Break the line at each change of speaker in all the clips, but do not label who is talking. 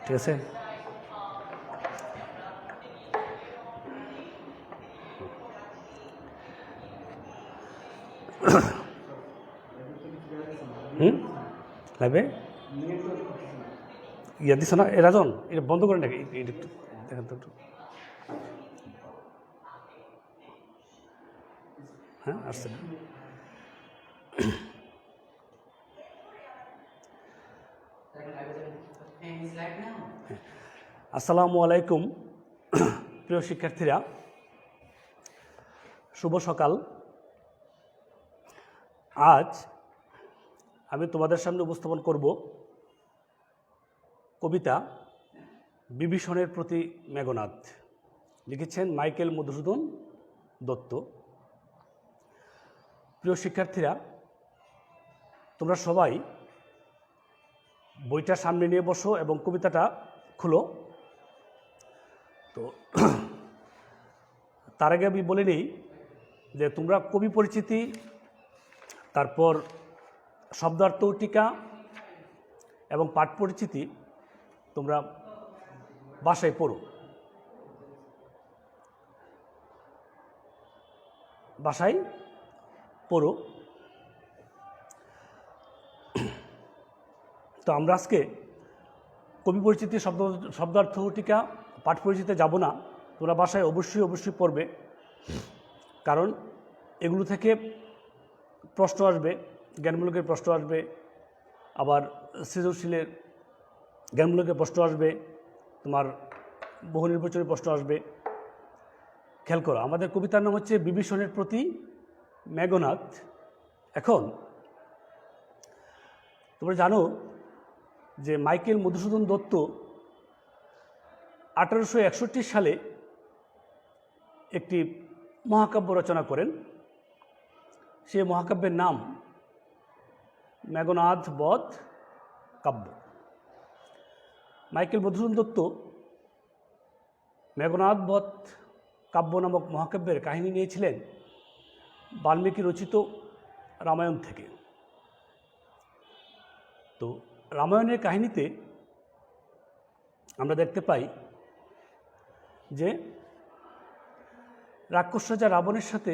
ঠিক আছে। লাইভে ইয়া দিস না এ রাজন, এটা বন্ধ করেন নাকি? একটু দেখেন তো একটু। হ্যাঁ আসছে না। আসসালামু আলাইকুম প্রিয় শিক্ষার্থীরা, শুভ সকাল। আজ আমি তোমাদের সামনে উপস্থাপন করব কবিতা বিভীষণের প্রতি মেঘনাদ, লিখেছেন মাইকেল মধুসূদন দত্ত। প্রিয় শিক্ষার্থীরা, তোমরা সবাই বইটা সামনে নিয়ে বসো এবং কবিতাটা খুলো। তো তার আগে আমি বলে নিই যে তোমরা কবি পরিচিতি, তারপর শব্দার্থ টিকা এবং পাঠ পরিচিতি তোমরা বাসায় পড়ো। বাসায় পড়ো। তো আমরা আজকে কবি পরিচিতি, শব্দার্থ টিকা, পাঠ পরিচিতি যাব না। তোমরা বাসায় অবশ্যই পড়বে, কারণ এগুলো থেকে প্রশ্ন আসবে, জ্ঞানমূলকের প্রশ্ন আসবে, আবার সৃজনশীলের জ্ঞানমূলকের প্রশ্ন আসবে, তোমার বহু নির্বাচনের প্রশ্ন আসবে। খেয়াল করো, আমাদের কবিতার নাম হচ্ছে বিভীষণের প্রতি মেঘনাদ। এখন তোমরা জানো যে মাইকেল মধুসূদন দত্ত 1861 সালে একটি মহাকাব্য রচনা করেন। সেই মহাকাব্যের নাম মেঘনাদ বধ কাব্য। মাইকেল মধুসূদন দত্ত মেঘনাদ বধ কাব্য নামক মহাকাব্যের কাহিনী নিয়েছিলেন বাল্মীকি রচিত রামায়ণ থেকে। তো রামায়ণের কাহিনীতে আমরা দেখতে পাই যে রাক্ষস রাজা রাবণের সাথে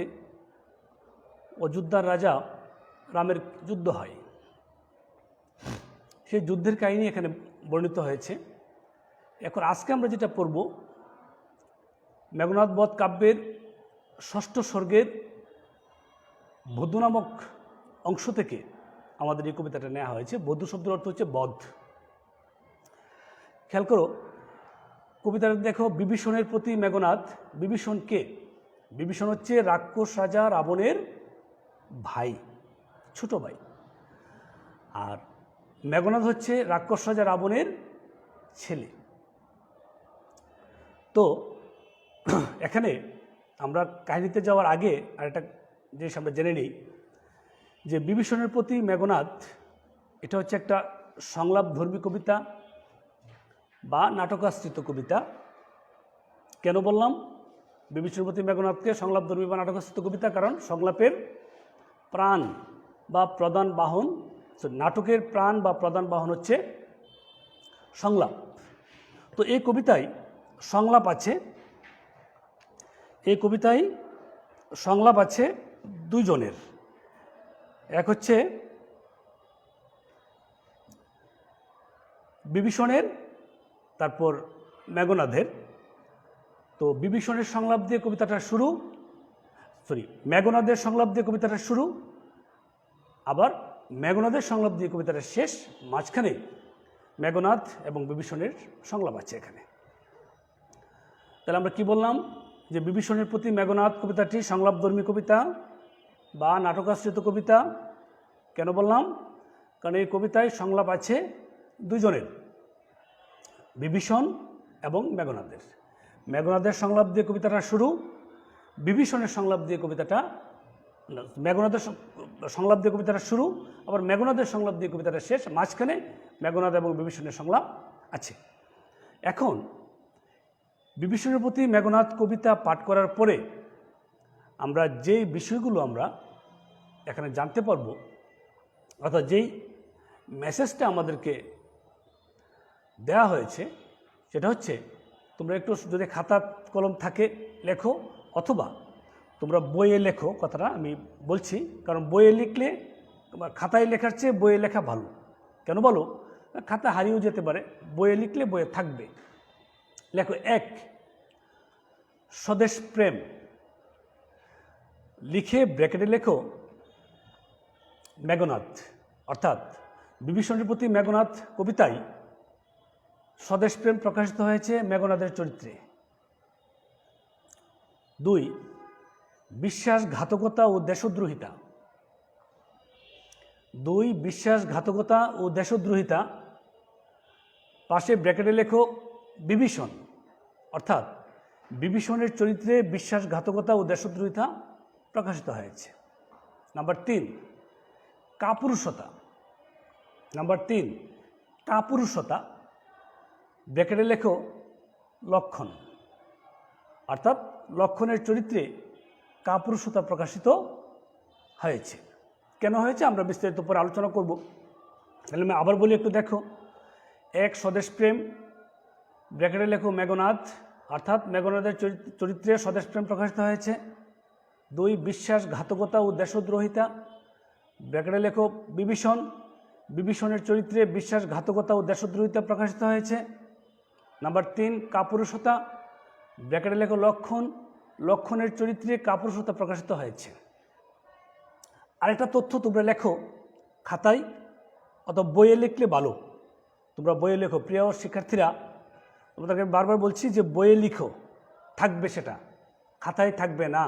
অযোধ্যার রাজা রামের যুদ্ধ হয়। সেই যুদ্ধের কাহিনী এখানে বর্ণিত হয়েছে। এখন আজকে আমরা যেটা পড়ব, মেঘনাদ বধ কাব্যের 6ষ্ঠ সর্গের বধূ নামক অংশ থেকে আমাদের এই কবিতাটা নেওয়া হয়েছে। বধূ শব্দের অর্থ হচ্ছে বধ। খেয়াল করো, কবিতাটা দেখো, বিভীষণের প্রতি মেঘনাদ। বিভীষণ কে? বিভীষণ হচ্ছে রাক্ষস রাজা রাবণের ভাই, ছোট ভাই। আর মেঘনাদ হচ্ছে রাক্ষস রাজা রাবণের ছেলে। তো এখানে আমরা কাহিনীতে যাওয়ার আগে আরেকটা জিনিস আমরা জেনে নিই যে বিভীষণের প্রতি মেঘনাদ এটা হচ্ছে একটা সংলাপধর্মী কবিতা বা নাটকাশ্রিত কবিতা। কেন বললাম বিভীষণের প্রতি মেঘনাদকে সংলাপধর্মী বা নাটকাশ্রিত কবিতা? কারণ সংলাপের প্রাণ বা প্রধান বাহন, নাটকের প্রাণ বা প্রধান বাহন হচ্ছে সংলাপ। তো এই কবিতায় সংলাপ আছে, এই কবিতায় সংলাপ আছে দুইজনের। এক হচ্ছে বিভীষণের, তারপর মেঘনাদের। তো বিভীষণের সংলাপ দিয়ে কবিতাটা শুরু, মেঘনাদের সংলাপ দিয়ে কবিতাটা শুরু, আবার মেঘনাদের সংলাপ দিয়ে কবিতাটা শেষ। মাঝখানে মেঘনাদ এবং বিভীষণের সংলাপ আছে এখানে। তাহলে আমরা কি বললাম যে বিভীষণের প্রতি মেঘনাদ কবিতাটি সংলাপধর্মী কবিতা বা নাটকাশ্রিত কবিতা। কেন বললাম? কারণ এই কবিতায় সংলাপ আছে দুজনের, বিভীষণ এবং মেঘনাদের। মেঘনাদের সংলাপ দিয়ে কবিতাটা শুরু, বিভীষণের সংলাপ দিয়ে কবিতাটা, মেঘনাদের সংলাপ দিয়ে কবিতাটা শুরু, আবার মেঘনাদের সংলাপ দিয়ে কবিতাটা শেষ। মাঝখানে মেঘনাদ এবং বিভীষণের সংলাপ আছে। এখন বিভীষণের প্রতি মেঘনাদ কবিতা পাঠ করার পরে আমরা যেই বিষয়গুলো আমরা এখানে জানতে পারবো, অর্থাৎ যেই মেসেজটা আমাদেরকে দেয়া হয়েছে, সেটা হচ্ছে তোমরা একটু যদি খাতা কলম থাকে লেখো, অথবা তোমরা বইয়ে লেখো। কথাটা আমি বলছি কারণ বইয়ে লিখলে খাতায় লেখার চেয়ে বইয়ে লেখা ভালো। কেন বলো? খাতা হারিয়েও যেতে পারে, বইয়ে লিখলে বইয়ে থাকবে। লেখো 1 স্বদেশ প্রেম, লিখে ব্র্যাকেটে লেখো মেঘনাদ, অর্থাৎ বিভীষণের প্রতি মেঘনাদ কবিতায় স্বদেশ প্রেম প্রকাশিত হয়েছে মেঘনাদের চরিত্রে। 2 বিশ্বাসঘাতকতা ও দেশদ্রোহিতা। 2 বিশ্বাসঘাতকতা ও দেশদ্রোহিতা, পাশে ব্র্যাকেটে লেখো বিভীষণ, অর্থাৎ বিভীষণের চরিত্রে বিশ্বাসঘাতকতা ও দেশদ্রোহিতা প্রকাশিত হয়েছে। নাম্বার 3 কাপুরুষতা। নাম্বার 3 কাপুরুষতা, ব্র্যাকেটে লেখো লক্ষণ, অর্থাৎ লক্ষণের চরিত্রে কাপুরুষতা প্রকাশিত হয়েছে। কেন হয়েছে আমরা বিস্তারিত পরে আলোচনা করব। তাহলে আমি আবার বলি, একটু দেখো। 1 স্বদেশ প্রেম, ব্র্যাকেটে লেখো মেঘনাদ, অর্থাৎ মেঘনাদের চরিত্রে স্বদেশ প্রেম প্রকাশিত হয়েছে। 2 বিশ্বাসঘাতকতা ও দেশদ্রোহিতা, ব্র্যাকেটে লেখো বিভীষণ, বিভীষণের চরিত্রে বিশ্বাসঘাতকতা ও দেশদ্রোহিতা প্রকাশিত হয়েছে। নাম্বার 3 কাপুরুষতা, ব্র্যাকেটে লেখো লক্ষণ, লক্ষণের চরিত্রে কাপুরুষতা প্রকাশিত হয়েছে। আরেকটা তথ্য তোমরা লেখো খাতায় অথবা বইয়ে লিখলে ভালো। তোমরা বইয়ে লেখো, প্রিয় শিক্ষার্থীরা, তোমাদেরকে বারবার বলছি যে বইয়ে লিখো, থাকবে সেটা, খাতায় থাকবে না।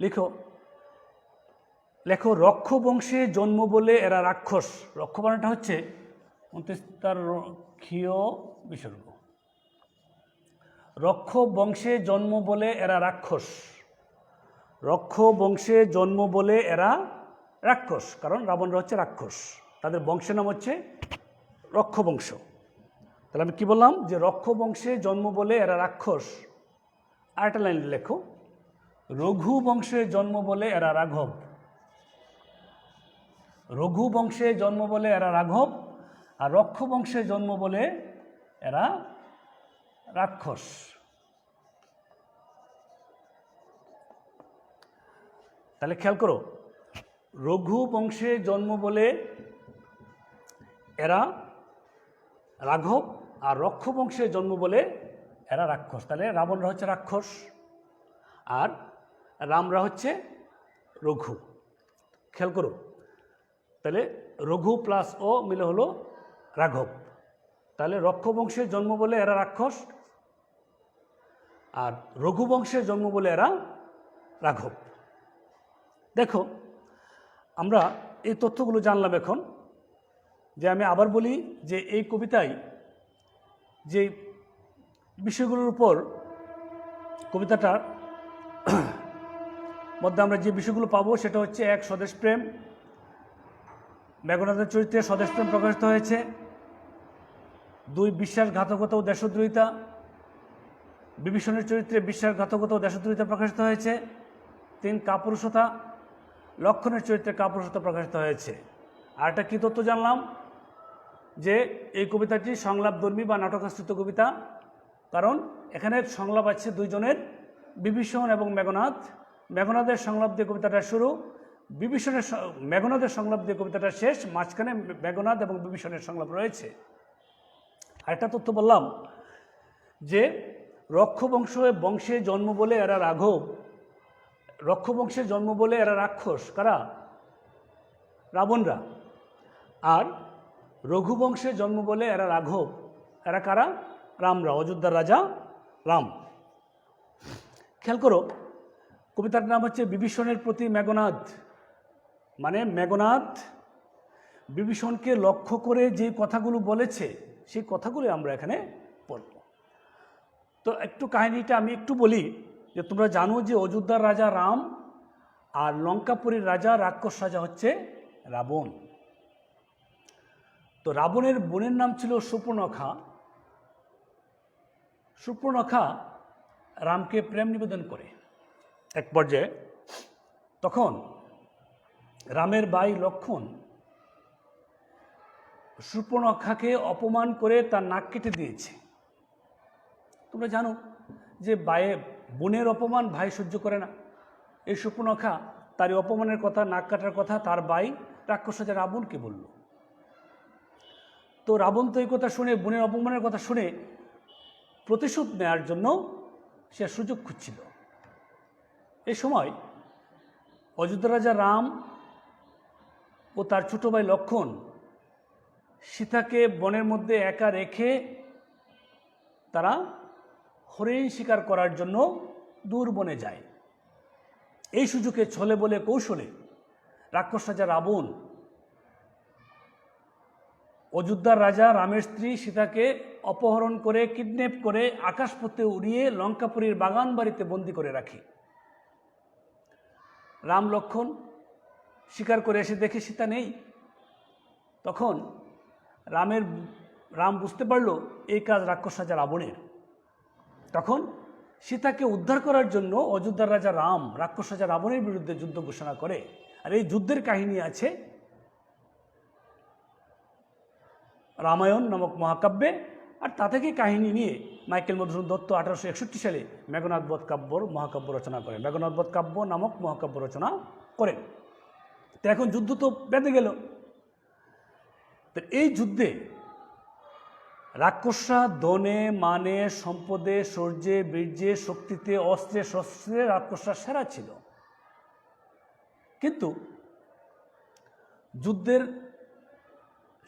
লিখো, লেখো রক্ষ বংশে জন্ম বলে এরা রাক্ষস। রক্ষ বানানটা হচ্ছে 29 তার ক্ষীয় বিসর্গ। রক্ষ বংশে জন্ম বলে এরা রাক্ষস। রক্ষ বংশে জন্ম বলে এরা রাক্ষস, কারণ রাবণরা হচ্ছে রাক্ষস, তাদের বংশের নাম হচ্ছে রক্ষ বংশ। তাহলে আমি কি বললাম? যে রক্ষ বংশে জন্ম বলে এরা রাক্ষস। আরেকটা লাইন লেখো, রঘু বংশে জন্ম বলে এরা রাঘব। রঘু বংশে জন্ম বলে এরা রাঘব, আর রক্ষ বংশে জন্ম বলে এরা রাক্ষস। তাহলে খেয়াল করো, রঘু বংশে জন্ম বলে এরা রাঘব, আর রক্ষ বংশে জন্ম বলে এরা রাক্ষস। তাহলে রাবণরা হচ্ছে রাক্ষস আর রামরা হচ্ছে রঘু। খেয়াল করো, তাহলে রঘু প্লাস ও মিলে হলো রাঘব। তাহলে রক্ষ বংশের জন্ম বলে এরা রাক্ষস, আর রঘু বংশের জন্ম বলে এরা রাঘব। দেখো, আমরা এই তথ্যগুলো জানলাম। এখন যে আমি আবার বলি যে এই কবিতায় যে বিষয়গুলোর উপর কবিতাটার মধ্যে আমরা যে বিষয়গুলো পাবো সেটা হচ্ছে 1 স্বদেশ প্রেম, মেঘনাদের চরিত্রে স্বদেশ প্রেম প্রকাশিত হয়েছে। 2 বিশ্বাসঘাতকতা ও দেশদ্রোহিতা, বিভীষণের চরিত্রে বিশ্বাসঘাতকতা ও দেশদ্রোহিতা প্রকাশিত হয়েছে। 3 কাপুরুষতা, লক্ষণের চরিত্রে কাপুরুষতা প্রকাশিত হয়েছে। আর একটা কী তথ্য জানলাম? যে এই কবিতাটি সংলাপধর্মী বা নাটকাশ্রিত কবিতা, কারণ এখানে সংলাপ আছে 2 জনের, বিভীষণ এবং মেঘনাদ। মেঘনাদের সংলাপ দিয়ে কবিতাটা শুরু, মেঘনাদের সংলাপ দিয়ে কবিতাটা শেষ, মাঝখানে মেঘনাদ এবং বিভীষণের সংলাপ রয়েছে। আরেকটা তথ্য বললাম যে রক্ষ বংশে জন্ম বলে এরা রাঘব, রক্ষ বংশে জন্ম বলে এরা রাক্ষস। কারা? রাবণরা। আর রঘুবংশে জন্ম বলে এরা রাঘব, এরা কারা? রামরা, অযোধ্যার রাজা রাম। খেয়াল করো, কবিতার নাম হচ্ছে বিভীষণের প্রতি মেঘনাদ। মানে মেঘনাদ বিভীষণকে লক্ষ্য করে যে কথাগুলো বলেছে সেই কথাগুলো আমরা এখানে পড়ব। তো একটু কাহিনীটা আমি একটু বলি, যে তোমরা জানো যে অযোধ্যার রাজা রাম আর লঙ্কাপুরীর রাজা রাক্ষস রাজা হচ্ছে রাবণ। তো রাবণের বোনের নাম ছিল সুপর্ণখা। সুপর্ণখা রামকে প্রেম নিবেদন করে এক পর্যায়ে। তখন রামের ভাই লক্ষ্মণ সুপর্ণখাকে অপমান করে তার নাক কেটে দিয়েছে। তোমরা জানো যে বোনের অপমান ভাই সহ্য করে না। এই সুপর্ণখা তার অপমানের কথা, নাক কাটার কথা তার ভাই রাক্ষস রাজা রাবণকে বলল। তো রাবণ তো এই কথা শুনে, বোনের অপমানের কথা শুনে প্রতিশোধ নেওয়ার জন্য সে সুযোগ খুঁজছিল। এই সময় অযোধ্যা রাজা রাম ও তার ছোট ভাই লক্ষ্মণ সীতাকে বনের মধ্যে একা রেখে তারা হরিণ শিকার করার জন্য দূর বনে যায়। এই সুযোগে ছলে বলে কৌশলে রাক্ষস রাজা রাবণ অযোধ্যার রাজা রামের স্ত্রী সীতাকে অপহরণ করে, কিডন্যাপ করে আকাশপথে উড়িয়ে লঙ্কাপুরীর বাগান বাড়িতে বন্দি করে রাখে। রাম লক্ষ্মণ শিকার করে এসে দেখে সীতা নেই। তখন রাম বুঝতে পারল এই কাজ রাক্ষস রাজা রাবণের। তখন সীতাকে উদ্ধার করার জন্য অযোধ্যার রাজা রাম রাক্ষস রাজা রাবণের বিরুদ্ধে যুদ্ধ ঘোষণা করে। আর এই যুদ্ধের কাহিনী আছে রামায়ণ নামক মহাকাব্যে। আর তা থেকে কাহিনী নিয়ে মাইকেল মধুসূদন দত্ত 1861 সালে মেঘনাদ বধ মহাকাব্য রচনা করেন, মেঘনাদ বধ কাব্য নামক মহাকাব্য রচনা করেন। তো এখন যুদ্ধ তো বেঁধে গেল। তো এই যুদ্ধে রাক্ষসরা ধনে, মানে, সম্পদে, শৌর্যে, বীর্যে, শক্তিতে, অস্ত্রে শস্ত্রে রাক্ষসরা সেরা ছিল। কিন্তু যুদ্ধের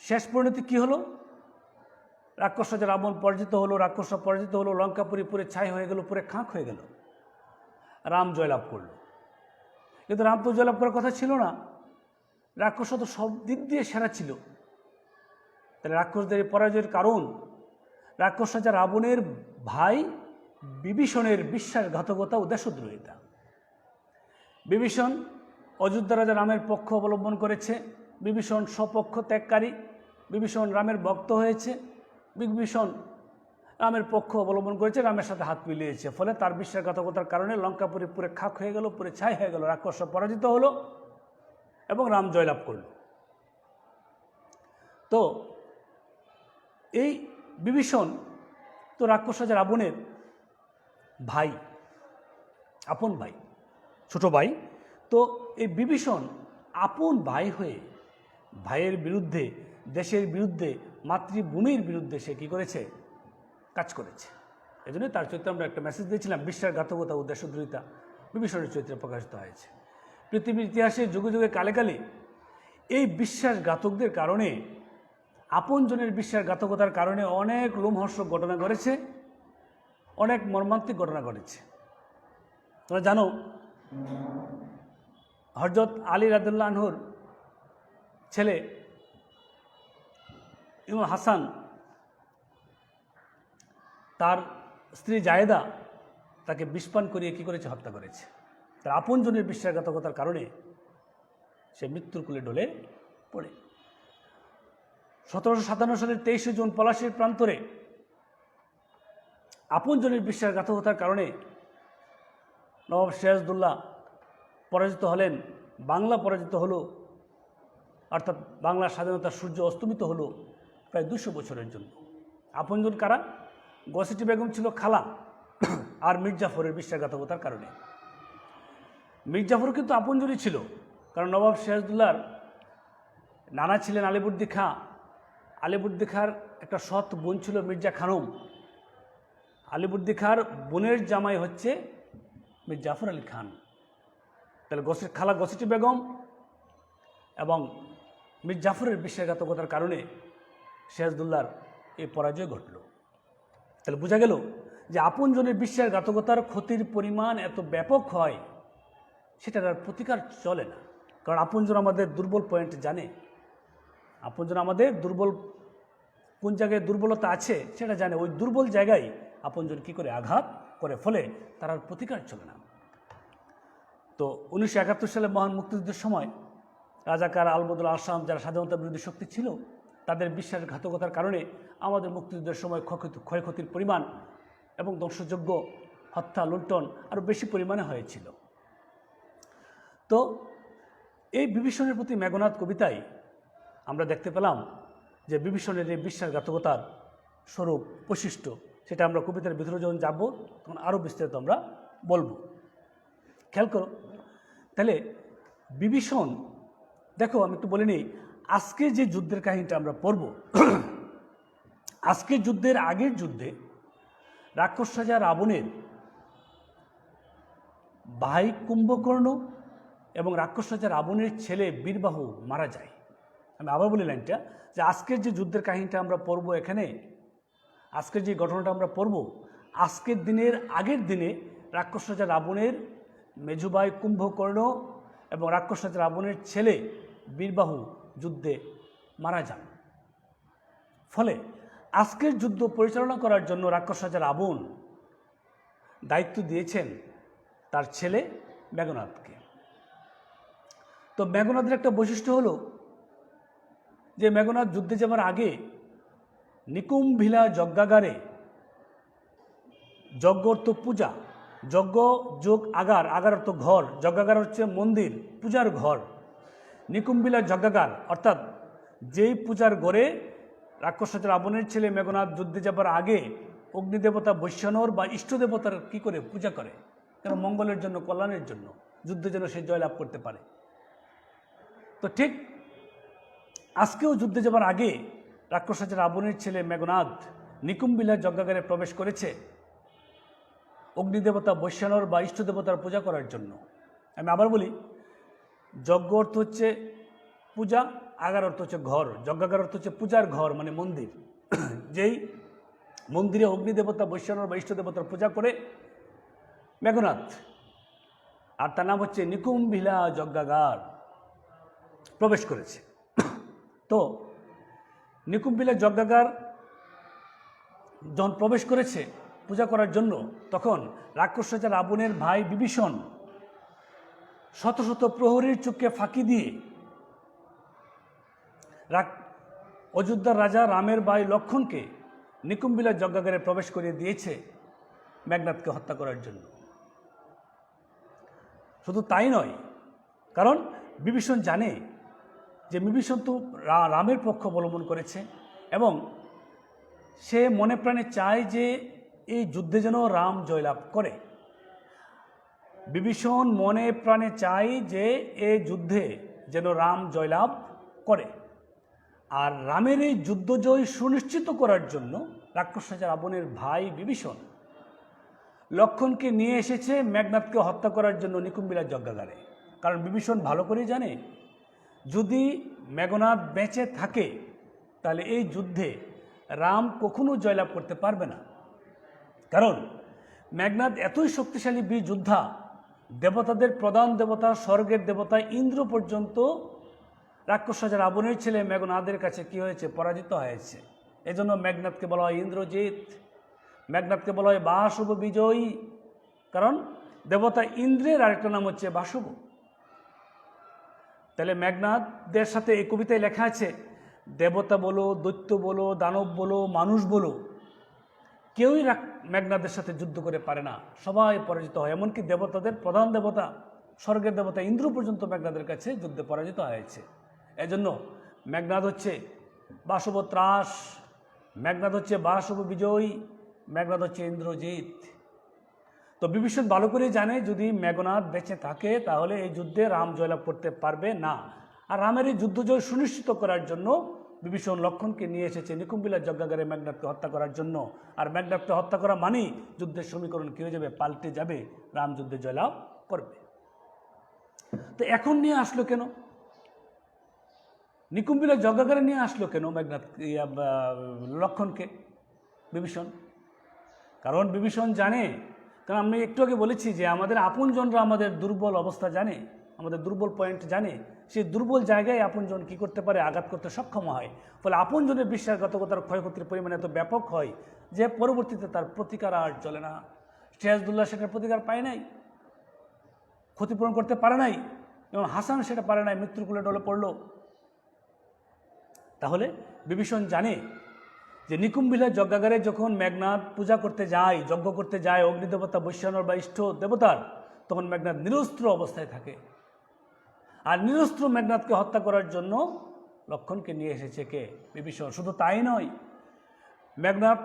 শেষ পরিণতি কি হলো? রাক্ষস রাজা রাবণ পরাজিত হলো, রাক্ষসরা পরাজিত হলো, লঙ্কাপুরী পুরে ছাই হয়ে গেল, পুরে খাঁক হয়ে গেল। রাম জয়লাভ করল। কিন্তু রাম তো জয়লাভ করার কথা ছিল না। রাক্ষসরা তো সব দিক দিয়ে সেরা ছিল। তাহলে রাক্ষসদের পরাজয়ের কারণ রাক্ষস রাজা রাবণের ভাই বিভীষণের বিশ্বাসঘাতকতা ও দেশদ্রোহিতা। বিভীষণ অযোধ্যা রাজা রামের পক্ষ অবলম্বন করেছে। বিভীষণ স্বপক্ষ ত্যাগকারী। বিভীষণ রামের ভক্ত হয়েছে। বিভীষণ রামের পক্ষ অবলম্বন করেছে, রামের সাথে হাত মিলিয়েছে। ফলে তার বিশ্বাসঘাতকতার কারণে লঙ্কাপুরে পুরে খাক হয়ে গেল, পুরে ছাই হয়ে গেল, রাক্ষসরা পরাজিত হলো এবং রাম জয়লাভ করল। তো এই বিভীষণ তো রাক্ষস রাজা রাবণের ভাই, আপন ভাই, ছোট ভাই। তো এই বিভীষণ আপন ভাই হয়ে ভাইয়ের বিরুদ্ধে, দেশের বিরুদ্ধে, মাতৃভূমির বিরুদ্ধে সে কী করেছে? কাজ করেছে। এই জন্যই তার চরিত্রে আমরা একটা মেসেজ দিয়েছিলাম, বিশ্বাসঘাতকতা ও দেশদ্রোহিতা বিভীষণের চরিত্রে প্রকাশিত হয়েছে। পৃথিবীর ইতিহাসে যুগে যুগে কালে কালে এই বিশ্বাসঘাতকদের কারণে, আপনজনের বিশ্বাসঘাতকতার কারণে অনেক লোমহর্ষক ঘটনা ঘটেছে, অনেক মর্মান্তিক ঘটনা ঘটেছে। তোমরা জানো হযরত আলী রাদিয়াল্লাহু আনহুর ছেলে ইমাম হাসান তার স্ত্রী জায়েদা তাকে বিষপান করিয়ে কী করেছে? হত্যা করেছে। তার আপনজনের বিশ্বাসঘাতকতার কারণে সে মৃত্যুর কোলে ঢলে পড়ে। 1757 সালের 23 জুন পলাশীর প্রান্তরে আপনজনের বিশ্বাসঘাতকতার কারণে নবাব সিরাজউদ্দৌলা পরাজিত হলেন, বাংলা পরাজিত হলো, অর্থাৎ বাংলার স্বাধীনতার সূর্য অস্তমিত হলো প্রায় 200 বছরের জন্য। আপনজন কারা? গসিটি বেগম ছিল খালা, আর মির্জাফরের বিশ্বাসঘাতকতার কারণে। মির্জাফর কিন্তু আপনজনই ছিল, কারণ নবাব সিরাজউদ্দৌলার নানা ছিলেন আলিবর্দী খাঁ। আলিবর্দী খাঁর একটা সৎ বোন ছিল মির্জা খানম। আলিবর্দী খাঁর বোনের জামাই হচ্ছে মীর জাফর আলী খান। তাহলে খালা গসিটি বেগম এবং মীর জাফরের বিশ্বাসঘাতকতার কারণে সিরাজউদ্দৌলার এই পরাজয় ঘটল। তাহলে বোঝা গেল যে আপনজনের বিশ্বাসঘাতকতার ক্ষতির পরিমাণ এত ব্যাপক হয়, সেটার আর প্রতিকার চলে না। কারণ আপনজন আমাদের দুর্বল পয়েন্ট জানে, আপনজন আমাদের দুর্বল কোন জায়গায় দুর্বলতা আছে সেটা জানে। ওই দুর্বল জায়গায় আপনজন কী করে আঘাত করে, ফলে তার আর প্রতিকার চলে না। তো 1971 সালে মহান মুক্তিযুদ্ধের সময় রাজাকার, আলবদর, আসাম যারা স্বাধীনতা বিরোধী শক্তি ছিল, তাদের বিশ্বাসঘাতকতার কারণে আমাদের মুক্তিযুদ্ধের সময় ক্ষয়ক্ষতির পরিমাণ এবং ধ্বংসযজ্ঞ, হত্যা, লুণ্ঠন আরও বেশি পরিমাণে হয়েছিল। তো এই বিভীষণের প্রতি মেঘনাদ কবিতায় আমরা দেখতে পেলাম যে বিভীষণের এই বিশ্বাসঘাতকতার স্বরূপ, বৈশিষ্ট্য, সেটা আমরা কবিতার ভিতরে যখন যাব তখন আরও বিস্তারিত আমরা বলবো। খেয়াল করো তাহলে বিভীষণ, দেখো আমি একটু বলে নিই, আজকে যে যুদ্ধের কাহিনীটা আমরা পড়ব, আজকের যুদ্ধের আগের যুদ্ধে রাক্ষস রাজা রাবণের ভাই কুম্ভকর্ণ এবং রাক্ষস রাজা রাবণের ছেলে বীরবাহু মারা যায়। আমি আবার বলি লাইনটা, যে আজকের যে যুদ্ধের কাহিনীটা আমরা পড়ব এখানে, আজকের যে ঘটনাটা আমরা পড়ব, আজকের দিনের আগের দিনে রাক্ষস রাজা রাবণের মেজু ভাই কুম্ভকর্ণ এবং রাক্ষস রাজা রাবণের ছেলে বীরবাহু যুদ্ধে মারা যান। ফলে আজকের যুদ্ধ পরিচালনা করার জন্য রাক্ষস রাজা রাবণ দায়িত্ব দিয়েছেন তার ছেলে মেঘনাদকে। তো মেঘনাদের একটা বৈশিষ্ট্য হলো যে মেঘনাদ যুদ্ধে যাবার আগে নিকুম্ভিলা যজ্ঞাগারে, যজ্ঞ অর্থ পূজা, যজ্ঞ যোগ আগার, আগার অর্থ ঘর, যজ্ঞাগার হচ্ছে মন্দির, পূজার ঘর। নিকুম্ভিলা যজ্ঞাগার অর্থাৎ যেই পূজার ঘরে রাক্ষস রাজা রাবণের ছেলে মেঘনাদ যুদ্ধে যাবার আগে অগ্নিদেবতা বৈশ্যানর বা ইষ্টদেবতার কি করে পূজা করে, কেন মঙ্গলের জন্য, কল্যাণের জন্য, যুদ্ধে যেন সে জয়লাভ করতে পারে। তো ঠিক আজকেও যুদ্ধে যাবার আগে রাক্ষস রাজা রাবণের ছেলে মেঘনাদ নিকুম্ভিলা যজ্ঞাগারে প্রবেশ করেছে অগ্নিদেবতা বৈশ্যানর বা ইষ্টদেবতার পূজা করার জন্য। আমি আবার বলি, যজ্ঞ অর্থ হচ্ছে পূজা, আগার অর্থ হচ্ছে ঘর, যজ্ঞাগার অর্থ হচ্ছে পূজার ঘর মানে মন্দির। যেই মন্দিরে অগ্নিদেবতা বৈশ্যানর বা ইষ্টদেবতার পূজা করে মেঘনাদ, আর তার নাম হচ্ছে নিকুম্ভিলা যজ্ঞাগার, প্রবেশ করেছে। তো নিকুম্ভিলা যজ্ঞাগার যখন প্রবেশ করেছে পূজা করার জন্য, তখন রাক্ষস রাজা রাবণের ভাই বিভীষণ শত শত প্রহরীর চোখকে ফাঁকি দিয়ে অযোধ্যার রাজা রামের ভাই লক্ষ্মণকে নিকুম্ভিলা যজ্ঞাগারে প্রবেশ করিয়ে দিয়েছে মেঘনাদকে হত্যা করার জন্য। শুধু তাই নয়, কারণ বিভীষণ জানে যে বিভীষণ তো রামের পক্ষ অবলম্বন করেছে এবং সে মনে প্রাণে চায় যে এই যুদ্ধে যেন রাম জয়লাভ করে। বিভীষণ মনে প্রাণে চায় যে এই যুদ্ধে যেন রাম জয়লাভ করে। আর রামের এই যুদ্ধ জয় সুনিশ্চিত করার জন্য রাক্ষস রাজা রাবণের ভাই বিভীষণ লক্ষ্মণকে নিয়ে এসেছে মেঘনাদকে হত্যা করার জন্য নিকুম্ভিলা যজ্ঞাগারে। কারণ বিভীষণ ভালো করেই জানে, যদি মেঘনাদ বেঁচে থাকে তাহলে এই যুদ্ধে রাম কখনো জয়লাভ করতে পারবে না। কারণ মেঘনাদ এতই শক্তিশালী বীর যোদ্ধা, দেবতাদের প্রধান দেবতা, স্বর্গের দেবতা ইন্দ্র পর্যন্ত রাক্ষস রাজা রাবণের ছেলে মেঘনাদের কাছে কি হয়েছে, পরাজিত হয়েছে। এজন্য মেঘনাদকে বলা হয় ইন্দ্রজিৎ, মেঘনাদকে বলা হয় বাসুব বিজয়ী। কারণ দেবতা ইন্দ্রের আরেকটা নাম হচ্ছে বাসুব। তাহলে মেঘনাদের সাথে এই কবিতায় লেখা আছে, দেবতা বলো, দৈত্য বলো, দানব বলো, মানুষ বলো, কেউই মেঘনাদের সাথে যুদ্ধ করে পারে না, সবাই পরাজিত হয়। এমনকি দেবতাদের প্রধান দেবতা, স্বর্গের দেবতা ইন্দ্র পর্যন্ত মেঘনাদের কাছে যুদ্ধে পরাজিত হয়েছে। এজন্য মেঘনাদ হচ্ছে বাসব ত্রাস, মেঘনাদ হচ্ছে বাসব বিজয়ী, মেঘনাদ হচ্ছে ইন্দ্রজিৎ। তো বিভীষণ ভালো করে জানে যদি মেঘনাদ বেঁচে থাকে তাহলে এই যুদ্ধে রাম জয়লাভ করতে পারবে না। আর রামের এই যুদ্ধ জয় সুনিশ্চিত করার জন্য বিভীষণ লক্ষ্মণকে নিয়ে এসেছে নিকুম্ভিলা যজ্ঞাগারে মেঘনাদকে হত্যা করার জন্য। আর মেঘনাদকে হত্যা করা মানেই যুদ্ধের সমীকরণ কী হয়ে যাবে, পাল্টে যাবে, রাম যুদ্ধে জয়লাভ করবে। তো এখন নিয়ে আসলো কেন, নিকুম্ভিলা যজ্ঞাগারে নিয়ে আসলো কেন মেঘনাদ লক্ষ্মণকে বিভীষণ? কারণ বিভীষণ জানে, কারণ আমি একটু আগে বলেছি যে আমাদের আপনজনরা আমাদের দুর্বল অবস্থা জানে, আমাদের দুর্বল পয়েন্ট জানে, সেই দুর্বল জায়গায় আপনজন কী করতে পারে, আঘাত করতে সক্ষম হয়। ফলে আপনজনের বিশ্বাসঘাতকতার ক্ষয়ক্ষতির পরিমাণ এত ব্যাপক হয় যে পরবর্তীতে তার প্রতিকার আর চলে না। সিরাজদৌল্লা সেটার প্রতিকার পায় নাই, ক্ষতিপূরণ করতে পারে নাই, এবং হাসান সেটা পারে নাই, মৃত্যুর কুলে ডলে পড়ল। তাহলে বিভীষণ জানে যে নিকুম্ভিলা যজ্ঞাগারে যখন মেঘনাদ পূজা করতে যায়, যজ্ঞ করতে যায় অগ্নিদেবতা বৈশ্যানর বা ইষ্ট দেবতার, তখন মেঘনাদ নিরস্ত্র অবস্থায় থাকে। আর নিরস্ত্র মেঘনাদকে হত্যা করার জন্য লক্ষ্মণকে নিয়ে এসেছে কে, বিভীষণ। শুধু তাই নয়, মেঘনাদ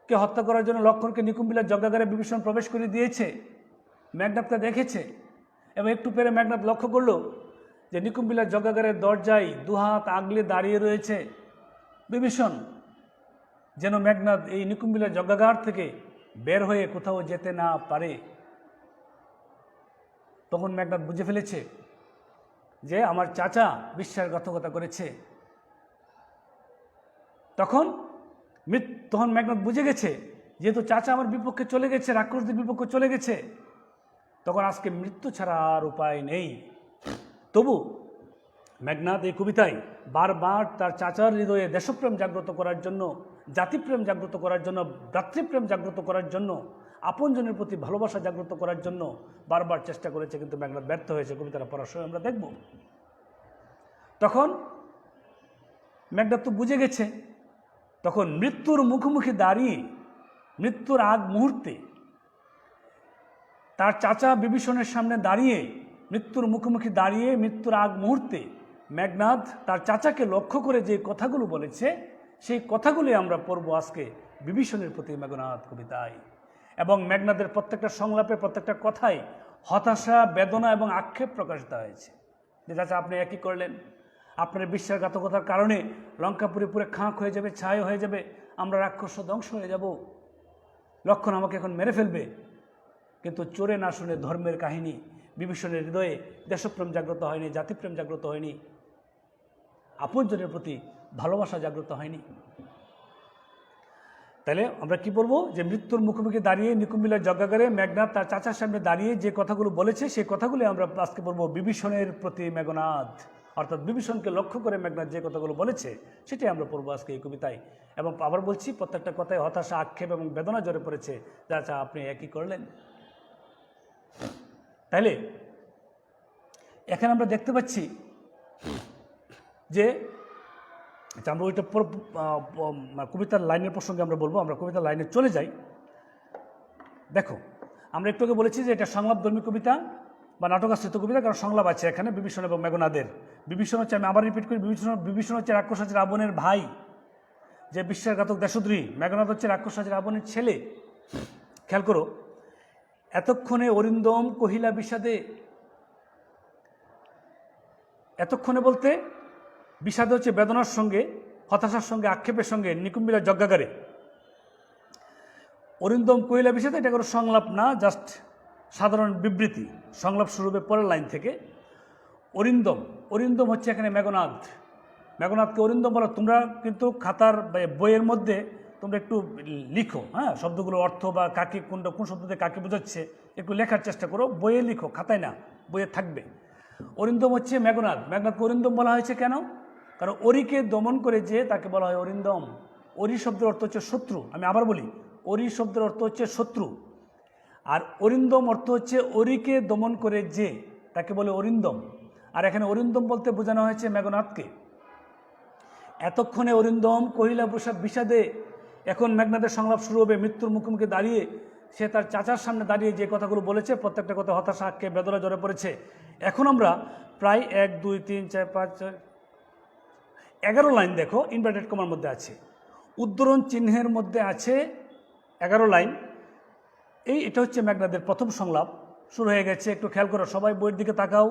কে হত্যা করার জন্য লক্ষণকে নিকুম্বিলার যজ্ঞাগারে বিভীষণ প্রবেশ করে দিয়েছে। মেঘনাদ তা দেখেছে এবং একটু পরে মেঘনাদ লক্ষ্য করলো যে নিকুম্বিলার যজ্ঞাগারের দরজায় দুহাত আগলে দাঁড়িয়ে রয়েছে বিভীষণ, যেন মেঘনাদ এই নিকুম্বিলার যজ্ঞাগার থেকে বের হয়ে কোথাও যেতে না পারে। তখন মেঘনাদ বুঝে ফেলেছে যে আমার চাচা বিশ্বাসঘাতকতা করেছে। তখন মেঘনাদ বুঝে গেছে যেহেতু চাচা আমার বিপক্ষে চলে গেছে, রাক্ষসদের বিপক্ষে চলে গেছে, তখন আজকে মৃত্যু ছাড়া আর উপায় নেই। তবু মেঘনাদ এই কবিতায় বারবার তার চাচার হৃদয়ে দেশপ্রেম জাগ্রত করার জন্য, জাতিপ্রেম জাগ্রত করার জন্য, ভ্রাতৃপ্রেম জাগ্রত করার জন্য, আপনজনের প্রতি ভালোবাসা জাগ্রত করার জন্য বারবার চেষ্টা করেছে, কিন্তু মেঘনাদ ব্যর্থ হয়েছে। কবিতাটা পড়ার সময় আমরা দেখব। তখন মেঘনাদ তো বুঝে গেছে, তখন মৃত্যুর মুখোমুখি দাঁড়িয়ে, মৃত্যুর আগ মুহূর্তে তার চাচা বিভীষণের সামনে দাঁড়িয়ে, মৃত্যুর মুখোমুখি দাঁড়িয়ে মৃত্যুর আগ মুহূর্তে মেঘনাদ তার চাচাকে লক্ষ্য করে যে কথাগুলো বলেছে, সেই কথাগুলি আমরা পড়ব আজকে বিভীষণের প্রতি মেঘনাদ কবিতায়। এবং মেঘনাদের প্রত্যেকটা সংলাপে, প্রত্যেকটা কথায় হতাশা, বেদনা এবং আক্ষেপ প্রকাশিত হয়েছে যে চাচা আপনি একই করলেন, আপনার বিশ্বাসঘাতকতার কারণে লঙ্কাপুরে পুরে খাঁক হয়ে যাবে, ছাই হয়ে যাবে, আমরা রাক্ষস ধ্বংস হয়ে যাব, লক্ষণ আমাকে এখন মেরে ফেলবে। কিন্তু চোরে না শুনে ধর্মের কাহিনী, বিভীষণের হৃদয়ে দেশপ্রেম জাগ্রত হয়নি, জাতিপ্রেম জাগ্রত হয়নি, আপনজনের প্রতি ভালোবাসা জাগ্রত হয়নি। তাহলে আমরা কি বলবো যে মৃত্যুর মুখোমুখি দাঁড়িয়ে নিকুম্বিলার যজ্ঞাগারে মেঘনাদ তার চাচার সামনে দাঁড়িয়ে যে কথাগুলো বলেছে, সেই কথাগুলি আমরা আজকে বলবো বিভীষণের প্রতি মেঘনাদ, অর্থাৎ বিভীষণকে লক্ষ্য করে মেঘনাদ যে কথাগুলো বলেছে সেটাই আমরা পড়বো আজকে এই কবিতায়। এবং আবার বলছি, প্রত্যেকটা কথায় হতাশা, আক্ষেপ এবং বেদনা জড়ে পড়েছে, চাচা আপনি একই করলেন। তাইলে এখানে আমরা দেখতে পাচ্ছি যে আমরা ওইটা কবিতার লাইনের প্রসঙ্গে আমরা বলবো, আমরা কবিতার লাইনে চলে যাই। দেখো, আমরা একটু আগে বলেছি যে এটা সংলাপধর্মী কবিতা বা নাটকাশ্রিত কবিতা, কারণ সংলাপ আছে এখানে বিভীষণ এবং মেঘনাদের। বিভীষণ হচ্ছে, আমি আবার রিপিট করি, বিভীষণ হচ্ছে রাক্ষস রাবণের ভাই, যে বিশ্বাসঘাতক দেশদ্রোহী। মেঘনাদ হচ্ছে রাক্ষস রাবণের ছেলে। খেয়াল করো, এতক্ষণে অরিন্দম কহিলা বিষাদে, এতক্ষণে বলতে বিষাদ হচ্ছে বেদনার সঙ্গে, হতাশার সঙ্গে, আক্ষেপের সঙ্গে নিকুম্বিলার যজ্ঞাগারে। অরিন্দম কহিলা বিষাদে এটা কোনো সংলাপ না, জাস্ট সাধারণ বিবৃতি। সংলাপ শুরু হবে পরের লাইন থেকে। অরিন্দম, অরিন্দম হচ্ছে এখানে মেঘনাদ। মেঘনাদকে অরিন্দম বলো। তোমরা কিন্তু খাতার বইয়ের মধ্যে তোমরা একটু লিখো, হ্যাঁ, শব্দগুলোর অর্থ বা কাকে কোন শব্দ দিয়ে কাকে বোঝাচ্ছে একটু লেখার চেষ্টা করো, বইয়ে লিখো, খাতায় না, বইয়ে থাকবে। অরিন্দম হচ্ছে মেঘনাদ। মেঘনাদকে অরিন্দম বলা হয়েছে কেন? কারণ অরিকে দমন করে যে তাকে বলা হয় অরিন্দম। অরি শব্দের অর্থ হচ্ছে শত্রু। আমি আবার বলি, অরি শব্দের অর্থ হচ্ছে শত্রু, আর অরিন্দম অর্থ হচ্ছে অরিকে দমন করে যে তাকে বলে অরিন্দম। আর এখানে অরিন্দম বলতে বোঝানো হয়েছে মেঘনাদকে। এতক্ষণে অরিন্দম কহিলা বিষাদে, এখন মেঘনাদের সংলাপ শুরু হবে। মৃত্যুর মুখোমুখি দাঁড়িয়ে সে তার চাচার সামনে দাঁড়িয়ে যে কথাগুলো বলেছে, প্রত্যেকটা কথা হতাশা, আক্ষেপ, বেদনা জড়ে পড়েছে। এখন আমরা প্রায় 1 2 3 4 5 6 11 লাইন দেখো, ইনভার্টেড কমার মধ্যে আছে, উদ্ধরণ চিহ্নের মধ্যে আছে 11 লাইন। এটা হচ্ছে মেঘনাদের প্রথম সংলাপ শুরু হয়ে গেছে। একটু খেয়াল করো, সবাই বইয়ের দিকে তাকাও